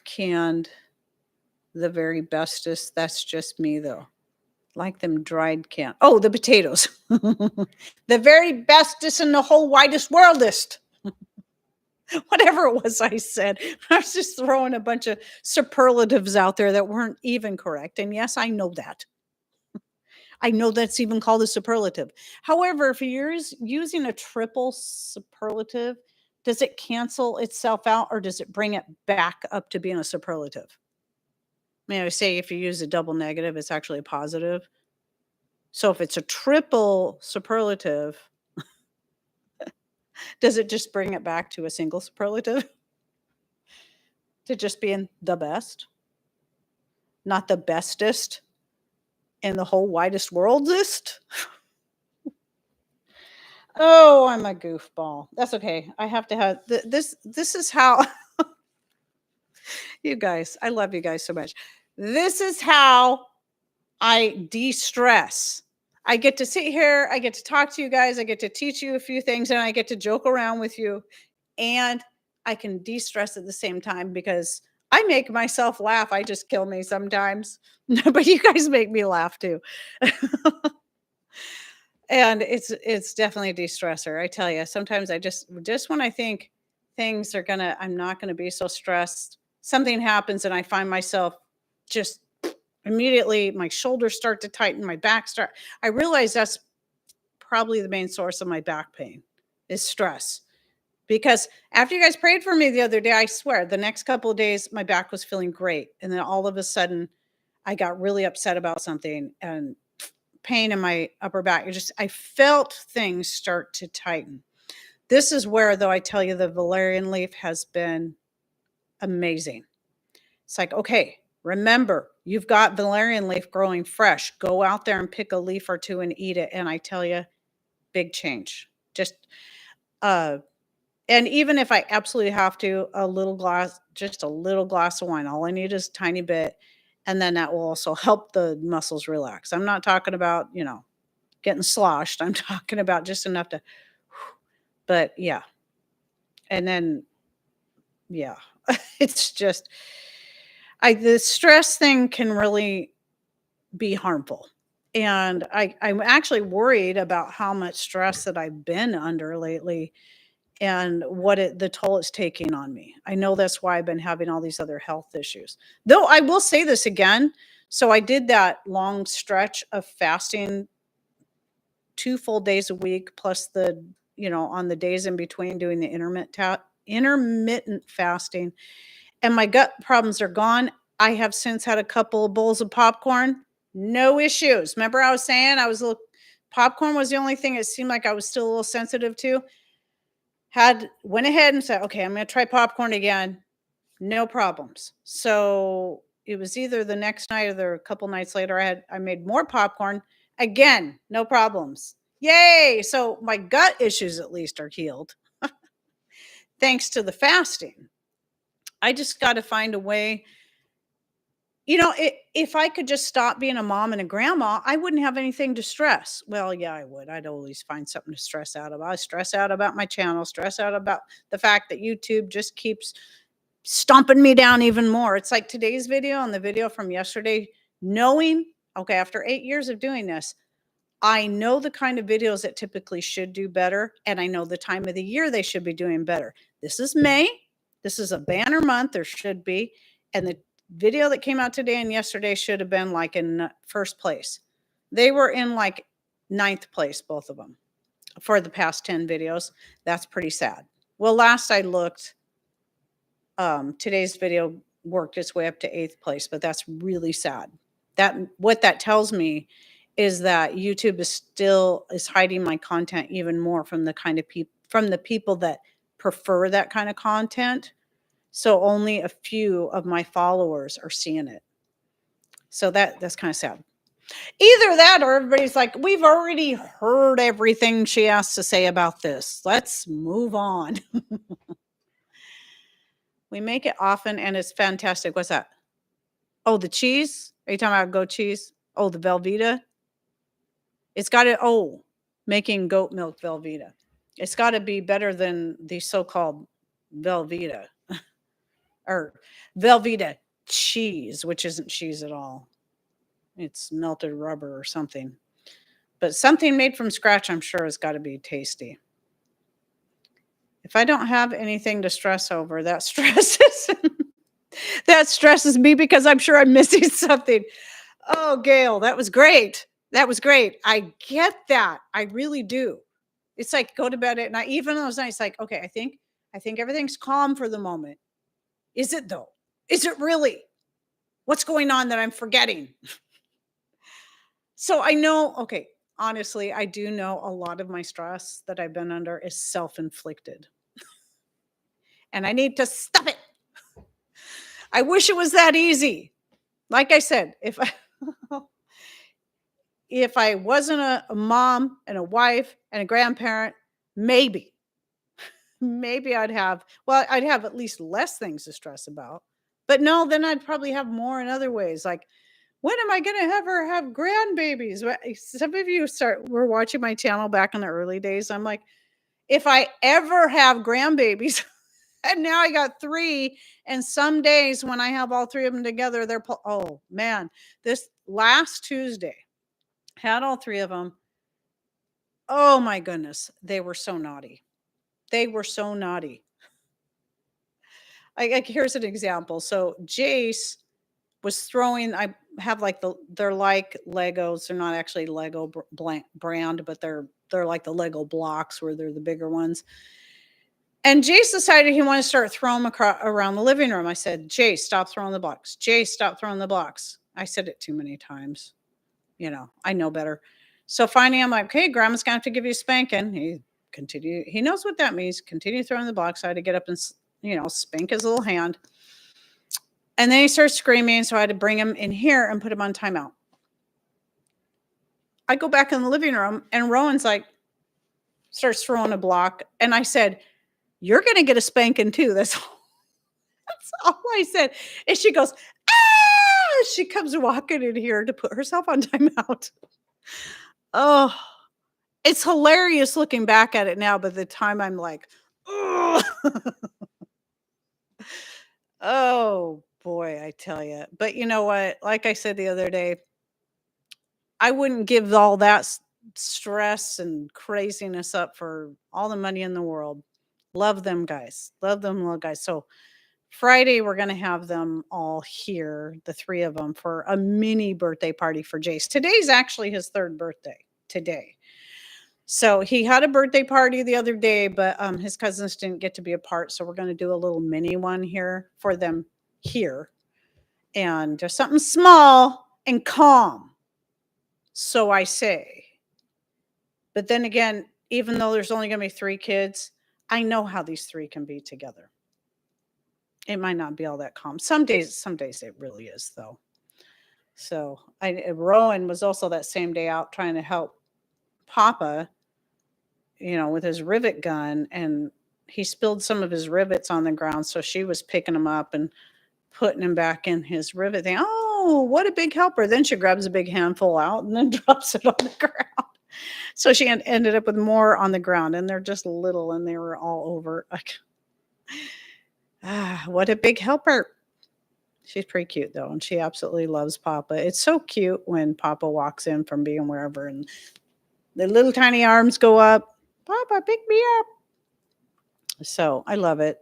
canned the very bestest. That's just me though. Like them dried canned. Oh, the potatoes. The very bestest in the whole widest worldest. Whatever it was I said. I was just throwing a bunch of superlatives out there that weren't even correct. And yes, I know that. I know that's even called a superlative. However, if you're using a triple superlative, does it cancel itself out or does it bring it back up to being a superlative? I say if you use a double negative, it's actually a positive. So if it's a triple superlative, does it just bring it back to a single superlative? To just being the best? Not the bestest in the whole widest worldest? Oh, I'm a goofball. That's okay. I have to have this. This is how you guys, I love you guys so much. This is how I de-stress. I get to sit here, I get to talk to you guys, I get to teach you a few things, and I get to joke around with you. And I can de-stress at the same time because I make myself laugh. I just kill me sometimes. But you guys make me laugh too. And it's definitely a de-stressor. I tell you, sometimes I just when I think things are I'm not gonna be so stressed, something happens and I find myself just Immediately my shoulders start to tighten, my back start. I realize that's probably the main source of my back pain is stress. Because after you guys prayed for me the other day, I swear the next couple of days my back was feeling great. And then all of a sudden I got really upset about something and pain in my upper back. I felt things start to tighten. This is where, though, I tell you the valerian leaf has been amazing. It's like, okay, remember, you've got valerian leaf growing fresh. Go out there and pick a leaf or two and eat it. And I tell you, big change. Just, uh, and even if I absolutely have to, just a little glass of wine. All I need is a tiny bit. And then that will also help the muscles relax. I'm not talking about, getting sloshed. I'm talking about just enough to, but yeah. And then, yeah, it's just, the stress thing can really be harmful. And I'm actually worried about how much stress that I've been under lately and the toll it's taking on me. I know that's why I've been having all these other health issues. Though I will say this again. So I did that long stretch of fasting 2 full days a week plus on the days in between doing the intermittent fasting, and my gut problems are gone. I have since had a couple of bowls of popcorn, no issues. Remember I was saying popcorn was the only thing it seemed like I was still a little sensitive to? Went ahead and said, "Okay, I'm gonna try popcorn again." No problems. So, it was either the next night or a couple nights later, I made more popcorn. Again, no problems. Yay! So, my gut issues at least are healed thanks to the fasting. I just gotta find a way. If I could just stop being a mom and a grandma, I wouldn't have anything to stress. Well, yeah, I would. I'd always find something to stress out about. I stress out about my channel, stress out about the fact that YouTube just keeps stomping me down even more. It's like today's video and the video from yesterday, knowing, okay, after 8 years of doing this, I know the kind of videos that typically should do better, and I know the time of the year they should be doing better. This is May. This is a banner month. There should be. And the video that came out today and yesterday should have been like in first place. They were in like ninth place, both of them, for the past 10 videos. That's pretty sad. Well, last I looked, today's video worked its way up to 8th place, but that's really sad. What that tells me is that YouTube is hiding my content even more from the people that prefer that kind of content. So only a few of my followers are seeing it. So that's kind of sad. Either that or everybody's like, we've already heard everything she has to say about this. Let's move on. We make it often and it's fantastic. What's that? Oh, the cheese? Are you talking about goat cheese? Oh, the Velveeta? It's got to, making goat milk Velveeta. It's got to be better than the so-called Velveeta or Velveeta cheese, which isn't cheese at all. It's melted rubber or something. But something made from scratch, I'm sure, has got to be tasty. If I don't have anything to stress over, that stresses me because I'm sure I'm missing something. Oh, Gail, that was great. That was great. I get that. I really do. It's like go to bed at night. Even those nights, like, okay, I think everything's calm for the moment. Is it though? Is it really? What's going on that I'm forgetting? So I know, okay, honestly, I do know a lot of my stress that I've been under is self-inflicted. And I need to stop it. I wish it was that easy. Like I said, if I wasn't a mom and a wife and a grandparent, maybe I'd have at least less things to stress about. But no, then I'd probably have more in other ways. Like, when am I going to ever have grandbabies? Some of you were watching my channel back in the early days. I'm like, if I ever have grandbabies, and now I got 3, and some days when I have all 3 of them together, oh man, this last Tuesday, had all 3 of them. Oh my goodness, they were so naughty. They were so naughty. Here's an example. So Jace was throwing, have like they're like Legos. They're not actually Lego brand, but they're like the Lego blocks where they're the bigger ones. And Jace decided he wanted to start throwing them around the living room. I said, Jace, stop throwing the blocks. Jace, stop throwing the blocks. I said it too many times. I know better. So finally, I'm like, okay, Grandma's going to have to give you a spanking. He knows what that means. Continue throwing the blocks. I had to get up and, spank his little hand. And then he starts screaming. So I had to bring him in here and put him on timeout. I go back in the living room and Rowan's like, starts throwing a block. And I said, you're going to get a spanking too. That's all I said. And she goes, ah! She comes walking in here to put herself on timeout. Oh, it's hilarious looking back at it now, but at the time I'm like, oh boy, I tell you. But you know what? Like I said the other day, I wouldn't give all that stress and craziness up for all the money in the world. Love them guys. Love them little guys. So Friday, we're going to have them all here, the three of them, for a mini birthday party for Jace. Today's actually his third birthday today. So he had a birthday party the other day, but his cousins didn't get to be a part. So we're going to do a little mini one here for them here. And just something small and calm. So I say. But then again, even though there's only going to be 3 kids, I know how these 3 can be together. It might not be all that calm. Some days it really is, though. So Rowan was also that same day out trying to help Papa, with his rivet gun, and he spilled some of his rivets on the ground. So she was picking them up and putting him back in his rivet thing. Oh, what a big helper. Then she grabs a big handful out and then drops it on the ground. So she ended up with more on the ground, and they're just little and they were all over. Like, what a big helper. She's pretty cute though, and she absolutely loves Papa. It's so cute when Papa walks in from being wherever and the little tiny arms go up. Papa, pick me up. So I love it.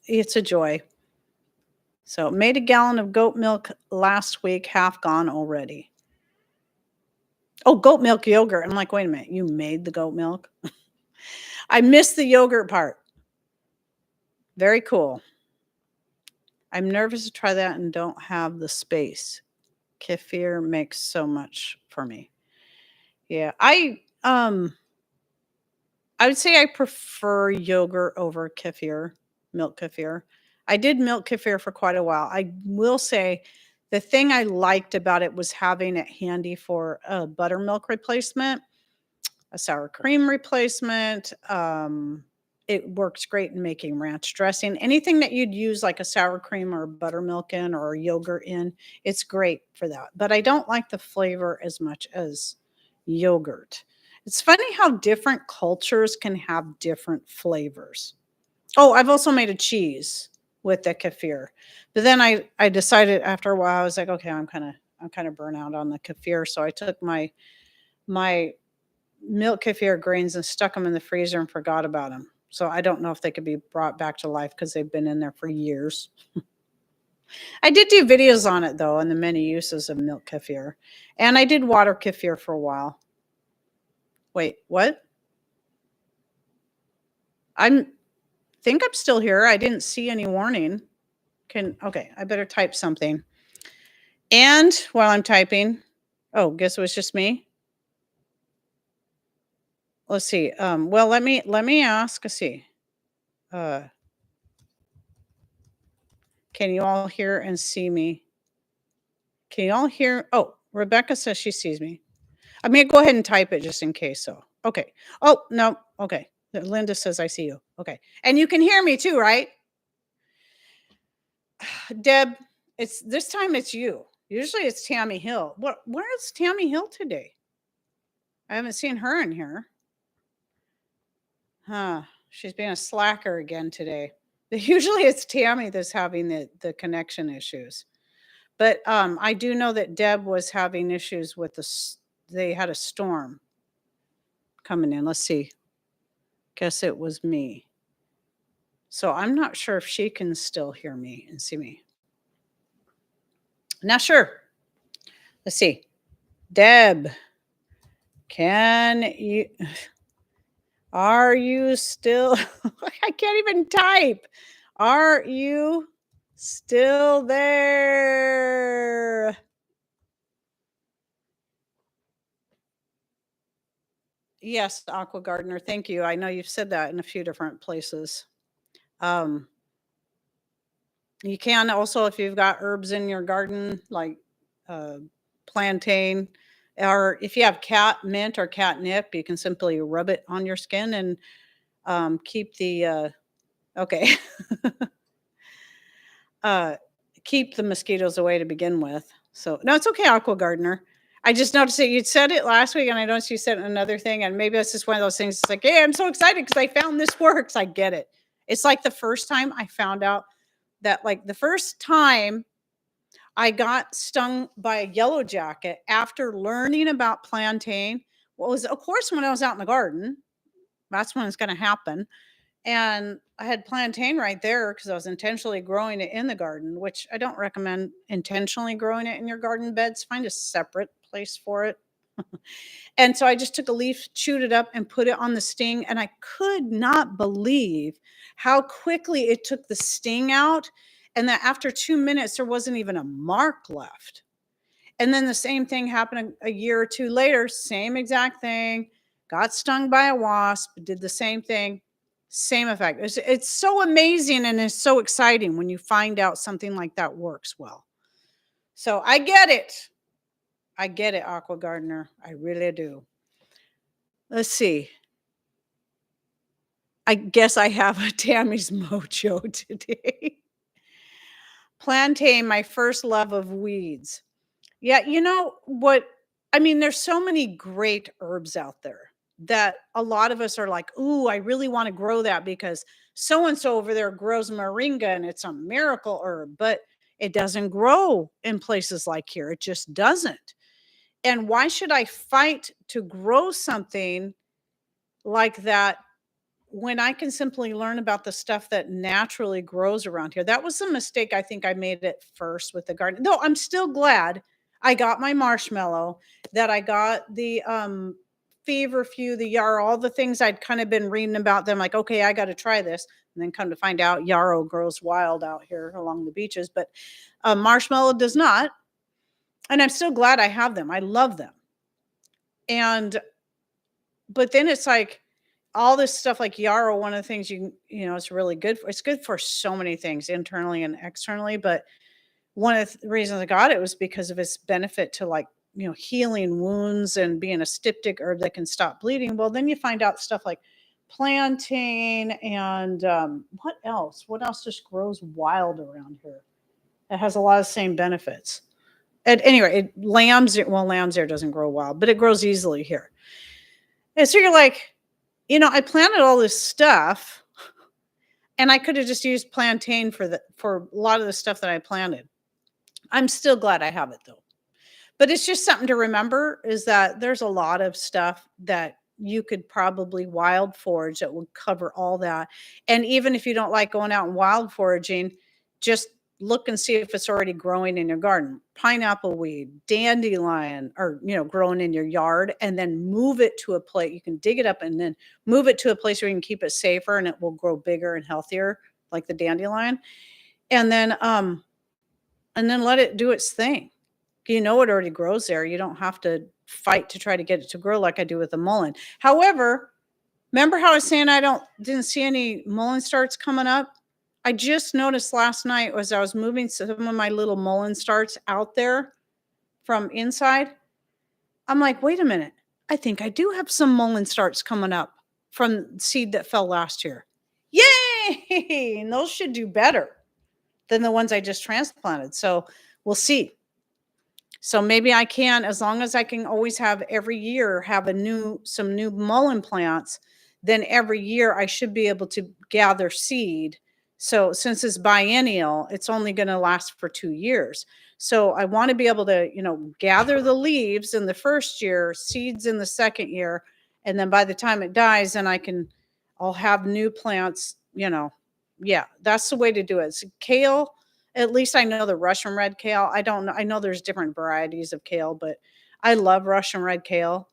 It's a joy. So made a gallon of goat milk last week, half gone already. Oh, goat milk yogurt. I'm like, wait a minute, you made the goat milk? I missed the yogurt part. Very cool. I'm nervous to try that and don't have the space. Kefir makes so much for me. Yeah, I would say I prefer yogurt over kefir, milk kefir. I did milk kefir for quite a while. I will say the thing I liked about it was having it handy for a buttermilk replacement, a sour cream replacement. It works great in making ranch dressing. Anything that you'd use like a sour cream or buttermilk in or yogurt in, it's great for that. But I don't like the flavor as much as yogurt. It's funny how different cultures can have different flavors. Oh, I've also made a cheese with the kefir. But then I decided after a while, I was like, okay, I'm kind of burnt out on the kefir. So I took my milk kefir grains and stuck them in the freezer and forgot about them. So I don't know if they could be brought back to life because they've been in there for years. I did do videos on it though, and the many uses of milk kefir. And I did water kefir for a while. Wait, what? I think I'm still here. I didn't see any warning. Okay, I better type something. And while I'm typing, oh, guess it was just me. Let's see. Well, let me ask. Let's see. Can you all hear and see me? Can you all hear? Oh, Rebecca says she sees me. I'm gonna go ahead and type it just in case. So, okay. Oh no. Okay. Linda says I see you. Okay, and you can hear me too, right? Deb, it's this time it's you. Usually it's Tammy Hill. Where is Tammy Hill today? I haven't seen her in here. Huh. She's being a slacker again today. Usually it's Tammy that's having the connection issues. But I do know that Deb was having issues with they had a storm coming in. Let's see. Guess it was me. So I'm not sure if she can still hear me and see me. Not sure. Let's see. Deb, can you are you still I can't even type. Are you still there? Yes, Aqua Gardener. Thank you. I know you've said that in a few different places. Um, you can also, if you've got herbs in your garden, like uh, plantain, or if you have cat mint or catnip, you can simply rub it on your skin and keep the okay. uh, keep the mosquitoes away to begin with. So no, it's okay, Aqua Gardener. I just noticed that you said it last week, and I noticed you said another thing, and maybe that's just one of those things. It's like, hey, I'm so excited because I found this works. I get it. It's like the first time I found out that, like, the first time I got stung by a yellow jacket after learning about plantain was, of course, when I was out in the garden. That's when it's going to happen. And I had plantain right there because I was intentionally growing it in the garden, which I don't recommend intentionally growing it in your garden beds. Find a separate place for it. And so I just took a leaf, chewed it up, and put it on the sting. And I could not believe how quickly it took the sting out. And that after 2 minutes, there wasn't even a mark left. And then the same thing happened a year or two later, same exact thing. Got stung by a wasp, did the same thing, same effect. It's so amazing and it's so exciting when you find out something like that works well. So I get it. I get it, Aqua Gardener. I really do. Let's see. I guess I have a Tammy's mojo today. Plantain, my first love of weeds. Yeah, you know what? I mean, there's so many great herbs out there that a lot of us are like, "Ooh, I really want to grow that because so and so over there grows moringa and it's a miracle herb," but it doesn't grow in places like here. It just doesn't. And why should I fight to grow something like that when I can simply learn about the stuff that naturally grows around here? That was a mistake I think I made at first with the garden. Though I'm still glad I got my marshmallow, that I got the feverfew, the yarrow, all the things I'd kind of been reading about them, like, okay, I got to try this. And then come to find out yarrow grows wild out here along the beaches, but marshmallow does not. And I'm still glad I have them. I love them. And but then it's like all this stuff like yarrow, one of the things it's really good for. It's good for so many things internally and externally. But one of the reasons I got it was because of its benefit to, like, healing wounds and being a styptic herb that can stop bleeding. Well, then you find out stuff like plantain and what else? What else just grows wild around here? It has a lot of the same benefits. At any rate, lamb's ear doesn't grow wild, but it grows easily here. And so you're like, I planted all this stuff and I could have just used plantain for a lot of the stuff that I planted. I'm still glad I have it though. But it's just something to remember, is that there's a lot of stuff that you could probably wild forage that would cover all that. And even if you don't like going out and wild foraging, just look and see if it's already growing in your garden. Pineapple weed, dandelion, or growing in your yard, and then move it to a place. You can dig it up and then move it to a place where you can keep it safer and it will grow bigger and healthier, like the dandelion. And then let it do its thing. It already grows there. You don't have to fight to try to get it to grow like I do with the mullein. However, remember how I was saying I didn't see any mullein starts coming up? I just noticed last night as I was moving some of my little mullein starts out there from inside. I'm like, wait a minute. I think I do have some mullein starts coming up from seed that fell last year. Yay! And those should do better than the ones I just transplanted. So we'll see. So maybe I can, as long as I can always have every year have some new mullein plants, then every year I should be able to gather seed. So since it's biennial, it's only going to last for 2 years. So I want to be able to, gather the leaves in the first year, seeds in the second year, and then by the time it dies, then I'll have new plants, Yeah, that's the way to do it. So kale At least I know the Russian red kale. I don't know. I know there's different varieties of kale, but I love Russian red kale.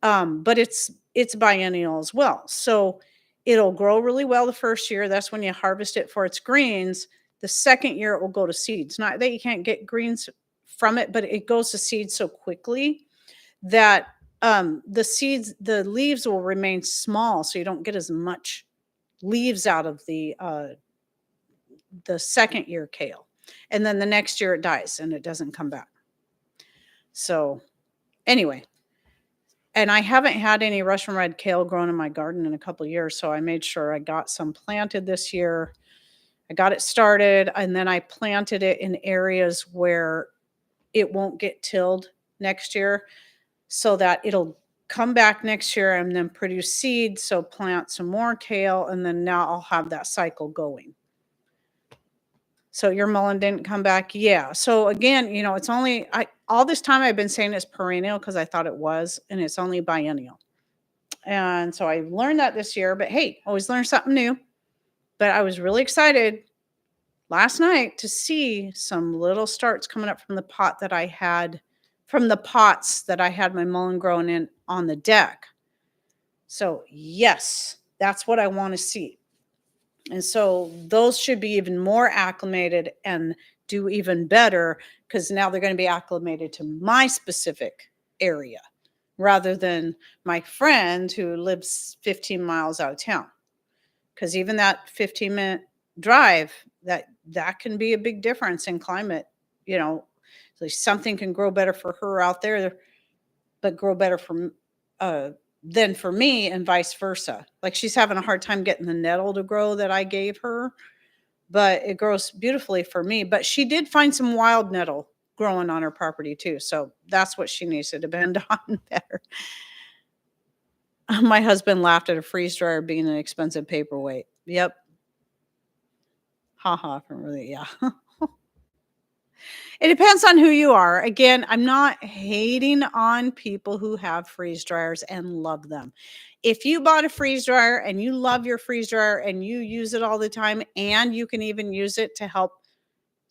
But it's biennial as well. So it'll grow really well the first year. That's when you harvest it for its greens. The second year it will go to seeds. Not that you can't get greens from it, but it goes to seed so quickly that the leaves will remain small, so you don't get as much leaves out of the second year kale. And then the next year it dies and it doesn't come back. So anyway, and I haven't had any Russian red kale grown in my garden in a couple years, so I made sure I got some planted this year. I got it started, and then I planted it in areas where it won't get tilled next year, so that it'll come back next year and then produce seed, so plant some more kale, and then now I'll have that cycle going. So your mullein didn't come back? Yeah. So again, it's only all this time I've been saying it's perennial because I thought it was, and it's only biennial. And so I learned that this year, but hey, always learn something new. But I was really excited last night to see some little starts coming up from the pots that I had my mullein growing in on the deck. So yes, that's what I want to see. And so those should be even more acclimated and do even better because now they're going to be acclimated to my specific area rather than my friend who lives 15 miles out of town. Because even that 15-minute drive, that can be a big difference in climate. So something can grow better for her out there, but grow better than for me, and vice versa. Like she's having a hard time getting the nettle to grow that I gave her, but it grows beautifully for me. But she did find some wild nettle growing on her property too. So that's what she needs to depend on better. My husband laughed at a freeze dryer being an expensive paperweight. Yep. Haha, from really, yeah. It depends on who you are. Again, I'm not hating on people who have freeze dryers and love them. If you bought a freeze dryer and you love your freeze dryer and you use it all the time, and you can even use it to help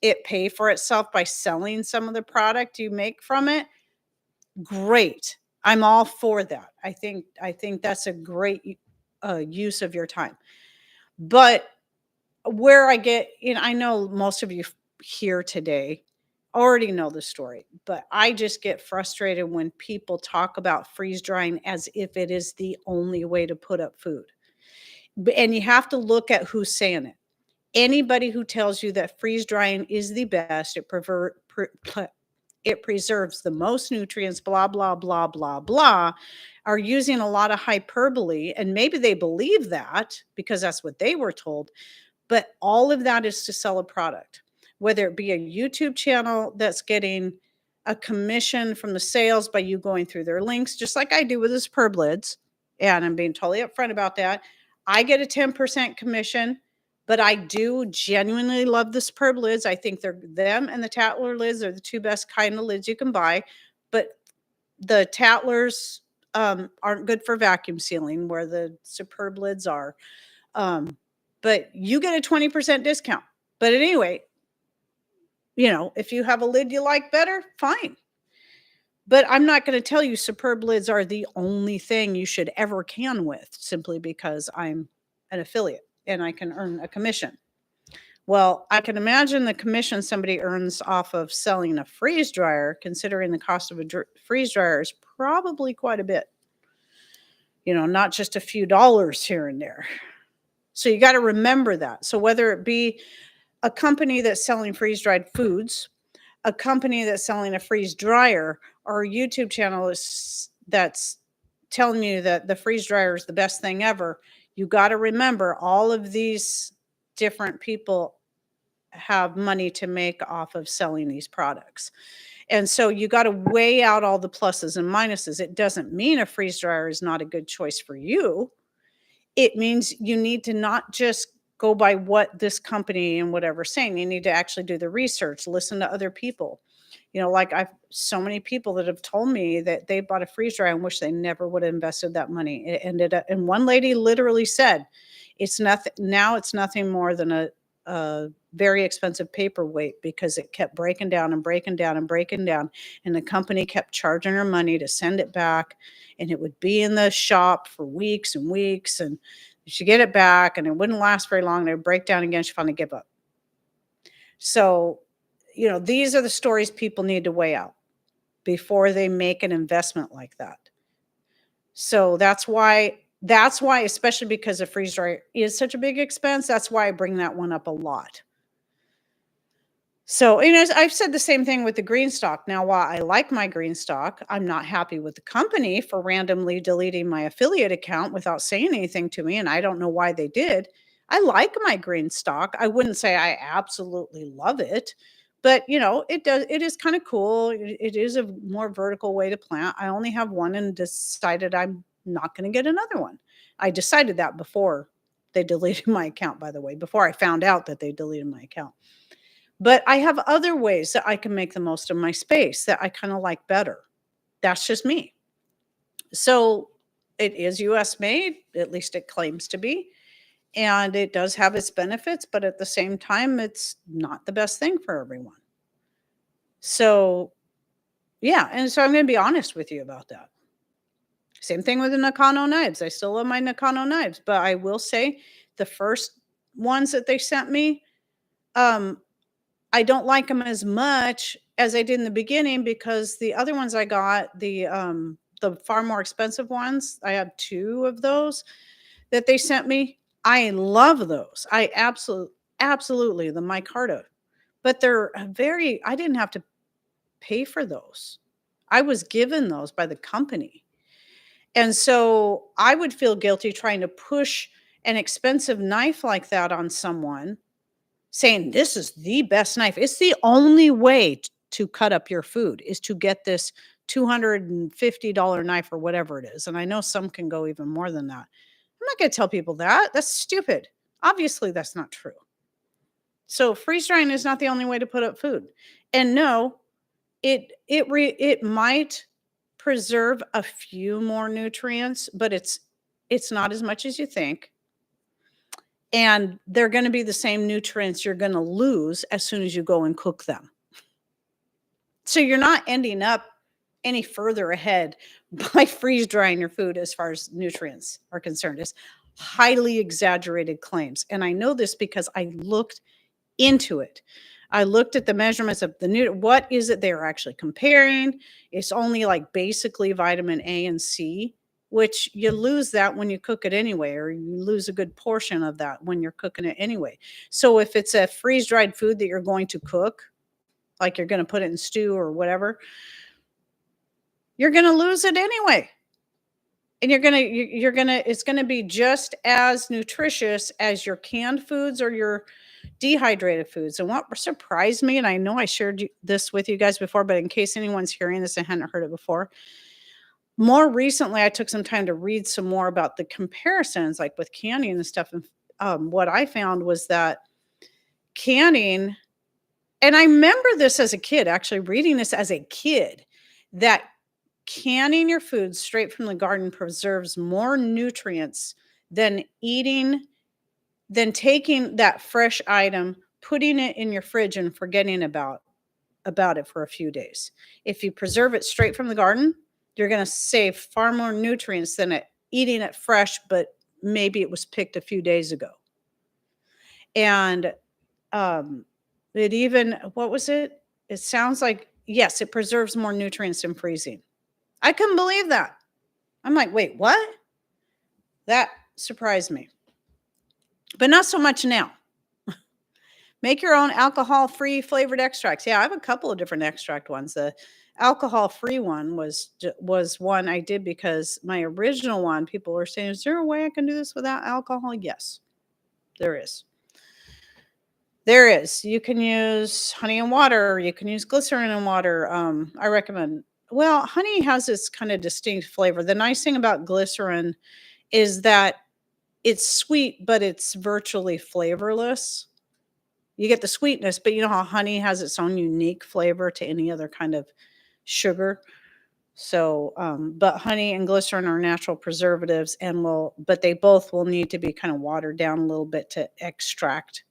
it pay for itself by selling some of the product you make from it, great. I'm all for that. I think that's a great use of your time. But where I get, I know most of you here today already know the story, but I just get frustrated when people talk about freeze drying as if it is the only way to put up food. And you have to look at who's saying it. Anybody who tells you that freeze drying is the best, it preserves the most nutrients, blah, blah, blah, blah, blah, are using a lot of hyperbole. And maybe they believe that because that's what they were told. But all of that is to sell a product, whether it be a YouTube channel that's getting a commission from the sales by you going through their links, just like I do with the superb lids. And I'm being totally upfront about that. I get a 10% commission, but I do genuinely love the superb lids. I think them and the Tatler lids are the two best kind of lids you can buy. But the Tattlers aren't good for vacuum sealing, where the superb lids are. But you get a 20% discount. But anyway, if you have a lid you like better, fine. But I'm not going to tell you superb lids are the only thing you should ever can with simply because I'm an affiliate and I can earn a commission. Well, I can imagine the commission somebody earns off of selling a freeze dryer, considering the cost of a freeze dryer is probably quite a bit. Not just a few dollars here and there. So you got to remember that. So whether it be a company that's selling freeze-dried foods, a company that's selling a freeze dryer, or a YouTube channel that's telling you that the freeze dryer is the best thing ever, you got to remember all of these different people have money to make off of selling these products. And so you got to weigh out all the pluses and minuses. It doesn't mean a freeze dryer is not a good choice for you. It means you need to not just go by what this company and whatever saying. You need to actually do the research, listen to other people. Like I've so many people that have told me that they bought a freeze dryer and wish they never would have invested that money. It ended up, and one lady literally said, it's nothing more than a very expensive paperweight because it kept breaking down and breaking down and breaking down. And the company kept charging her money to send it back. And it would be in the shop for weeks and weeks. And she'd get it back and it wouldn't last very long. It would break down again. She finally gave up. So, these are the stories people need to weigh out before they make an investment like that. So that's why, especially because a freeze dryer is such a big expense, that's why I bring that one up a lot. So, I've said the same thing with the green stock. Now, while I like my green stock, I'm not happy with the company for randomly deleting my affiliate account without saying anything to me, and I don't know why they did. I like my green stock. I wouldn't say I absolutely love it, but it is kind of cool. It is a more vertical way to plant. I only have one and decided I'm not going to get another one. I decided that before they deleted my account, by the way, before I found out that they deleted my account. But I have other ways that I can make the most of my space that I kind of like better. That's just me. So it is US made, at least it claims to be. And it does have its benefits, but at the same time, it's not the best thing for everyone. So, yeah. And so I'm going to be honest with you about that. Same thing with the Nakano knives. I still love my Nakano knives, but I will say the first ones that they sent me, I don't like them as much as I did in the beginning because the other ones I got, the far more expensive ones, I have 2 of those that they sent me. I love those. I absolutely the micarta. But they're I didn't have to pay for those. I was given those by the company. And so I would feel guilty trying to push an expensive knife like that on someone saying this is the best knife. It's the only way to cut up your food is to get this $250 knife or whatever it is. And I know some can go even more than that. I'm not going to tell people that. That's stupid. Obviously, that's not true. So freeze drying is not the only way to put up food. And no, it might preserve a few more nutrients, but it's not as much as you think. And they're going to be the same nutrients you're going to lose as soon as you go and cook them. So you're not ending up any further ahead by freeze drying your food as far as nutrients are concerned. It's highly exaggerated claims. And I know this because I looked into it. I looked at the measurements of what is it they're actually comparing. It's only like basically vitamin A and C, which you lose that when you cook it anyway, or you lose a good portion of that when you're cooking it anyway. So if it's a freeze-dried food that you're going to cook, like you're going to put it in stew or whatever, you're going to lose it anyway. And it's going to be just as nutritious as your canned foods or your dehydrated foods. And what surprised me, and I know I shared this with you guys before, but in case anyone's hearing this and hadn't heard it before, more recently I took some time to read some more about the comparisons, like with canning and stuff. And what I found was that canning, and I remember this as a kid, actually reading this as a kid, that canning your food straight from the garden preserves more nutrients than taking that fresh item, putting it in your fridge and forgetting about it for a few days. If you preserve it straight from the garden, you're going to save far more nutrients than eating it fresh, but maybe it was picked a few days ago. And what was it? It sounds like, yes, it preserves more nutrients than freezing. I couldn't believe that. I'm like, wait, what? That surprised me. But not so much now. Make your own alcohol-free flavored extracts. Yeah, I have a couple of different extract ones. The alcohol-free one was one I did because my original one, people were saying, is there a way I can do this without alcohol? Yes, there is. There is. You can use honey and water. You can use glycerin and water. I recommend. Well, honey has this kind of distinct flavor. The nice thing about glycerin is that it's sweet, but it's virtually flavorless. You get the sweetness, but you know how honey has its own unique flavor to any other kind of sugar. So, but honey and glycerin are natural preservatives, but they both will need to be kind of watered down a little bit to extract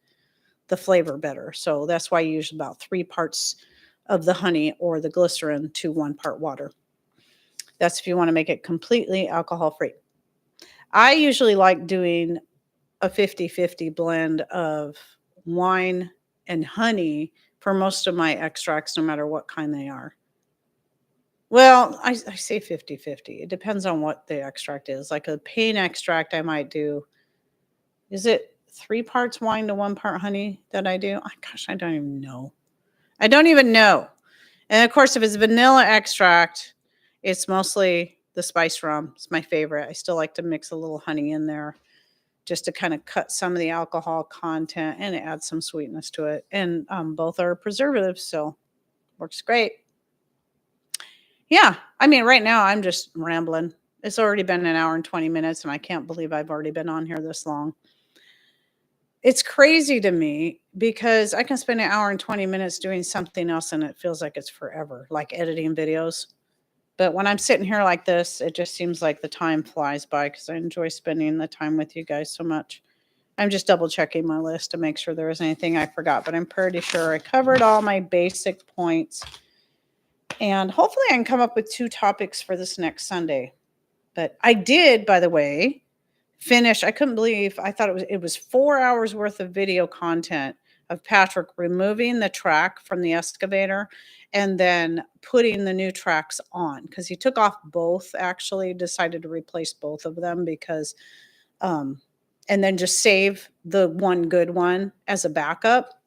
the flavor better. So that's why I use about 3 parts of the honey or the glycerin to 1 part water. That's if you want to make it completely alcohol free. I usually like doing a 50-50 blend of wine and honey for most of my extracts, no matter what kind they are. Well, I say 50-50. It depends on what the extract is. Like a pain extract, I might do. Is it 3 parts wine to 1 part honey that I do? Oh, gosh, I don't even know. I don't even know. And of course, if it's vanilla extract, it's mostly the spice rum. It's my favorite. I still like to mix a little honey in there just to kind of cut some of the alcohol content and add some sweetness to it. And both are preservatives, so works great. Yeah, I mean, right now I'm just rambling. It's already been an hour and 20 minutes, and I can't believe I've already been on here this long. It's crazy to me because I can spend an hour and 20 minutes doing something else and it feels like it's forever, like editing videos. But when I'm sitting here like this, it just seems like the time flies by because I enjoy spending the time with you guys so much. I'm just double checking my list to make sure there was anything I forgot, but I'm pretty sure I covered all my basic points. And hopefully I can come up with 2 topics for this next Sunday. But I did, by the way, finish. I couldn't believe, I thought it was 4 hours worth of video content of Patrick removing the track from the excavator and then putting the new tracks on, because he took off both, actually decided to replace both of them because and then just save the one good one as a backup.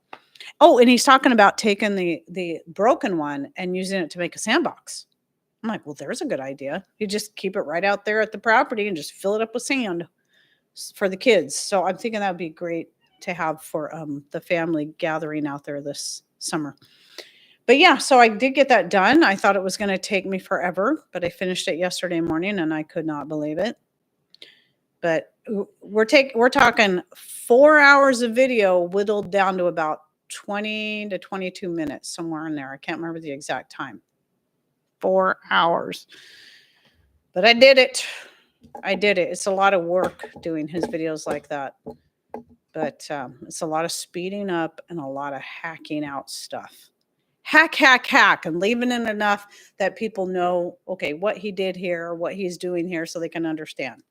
Oh, and he's talking about taking the broken one and using it to make a sandbox. I'm like, well, there's a good idea. You just keep it right out there at the property and just fill it up with sand for the kids. So I'm thinking that would be great to have for the family gathering out there this summer. But yeah, so I did get that done. I thought it was going to take me forever, but I finished it yesterday morning and I could not believe it. But we're talking 4 hours of video whittled down to about 20 to 22 minutes, somewhere in there. I can't remember the exact time. 4 hours. But I did it. It's a lot of work doing his videos like that. But it's a lot of speeding up and a lot of hacking out stuff. Hack, and leaving in enough that people know, okay, what he did here, what he's doing here, so they can understand.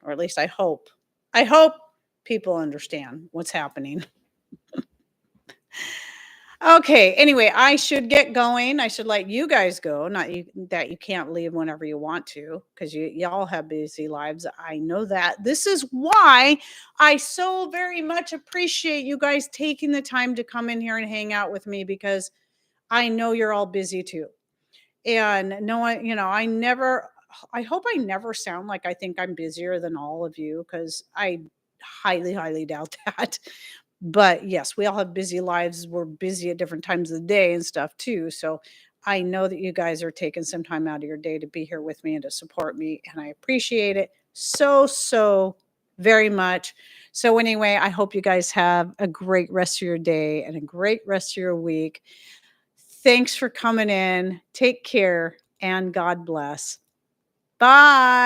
Or at least I hope. I hope people understand what's happening. Okay, anyway, I should get going. I should let you guys go. Not you, that you can't leave whenever you want to, because y'all have busy lives. I know that. This is why I so very much appreciate you guys taking the time to come in here and hang out with me, because I know you're all busy too. And no one, I hope I never sound like I think I'm busier than all of you, because I highly, highly doubt that. But yes, we all have busy lives. We're busy at different times of the day and stuff too. So I know that you guys are taking some time out of your day to be here with me and to support me. And I appreciate it so, so very much. So anyway, I hope you guys have a great rest of your day and a great rest of your week. Thanks for coming in. Take care and God bless. Bye.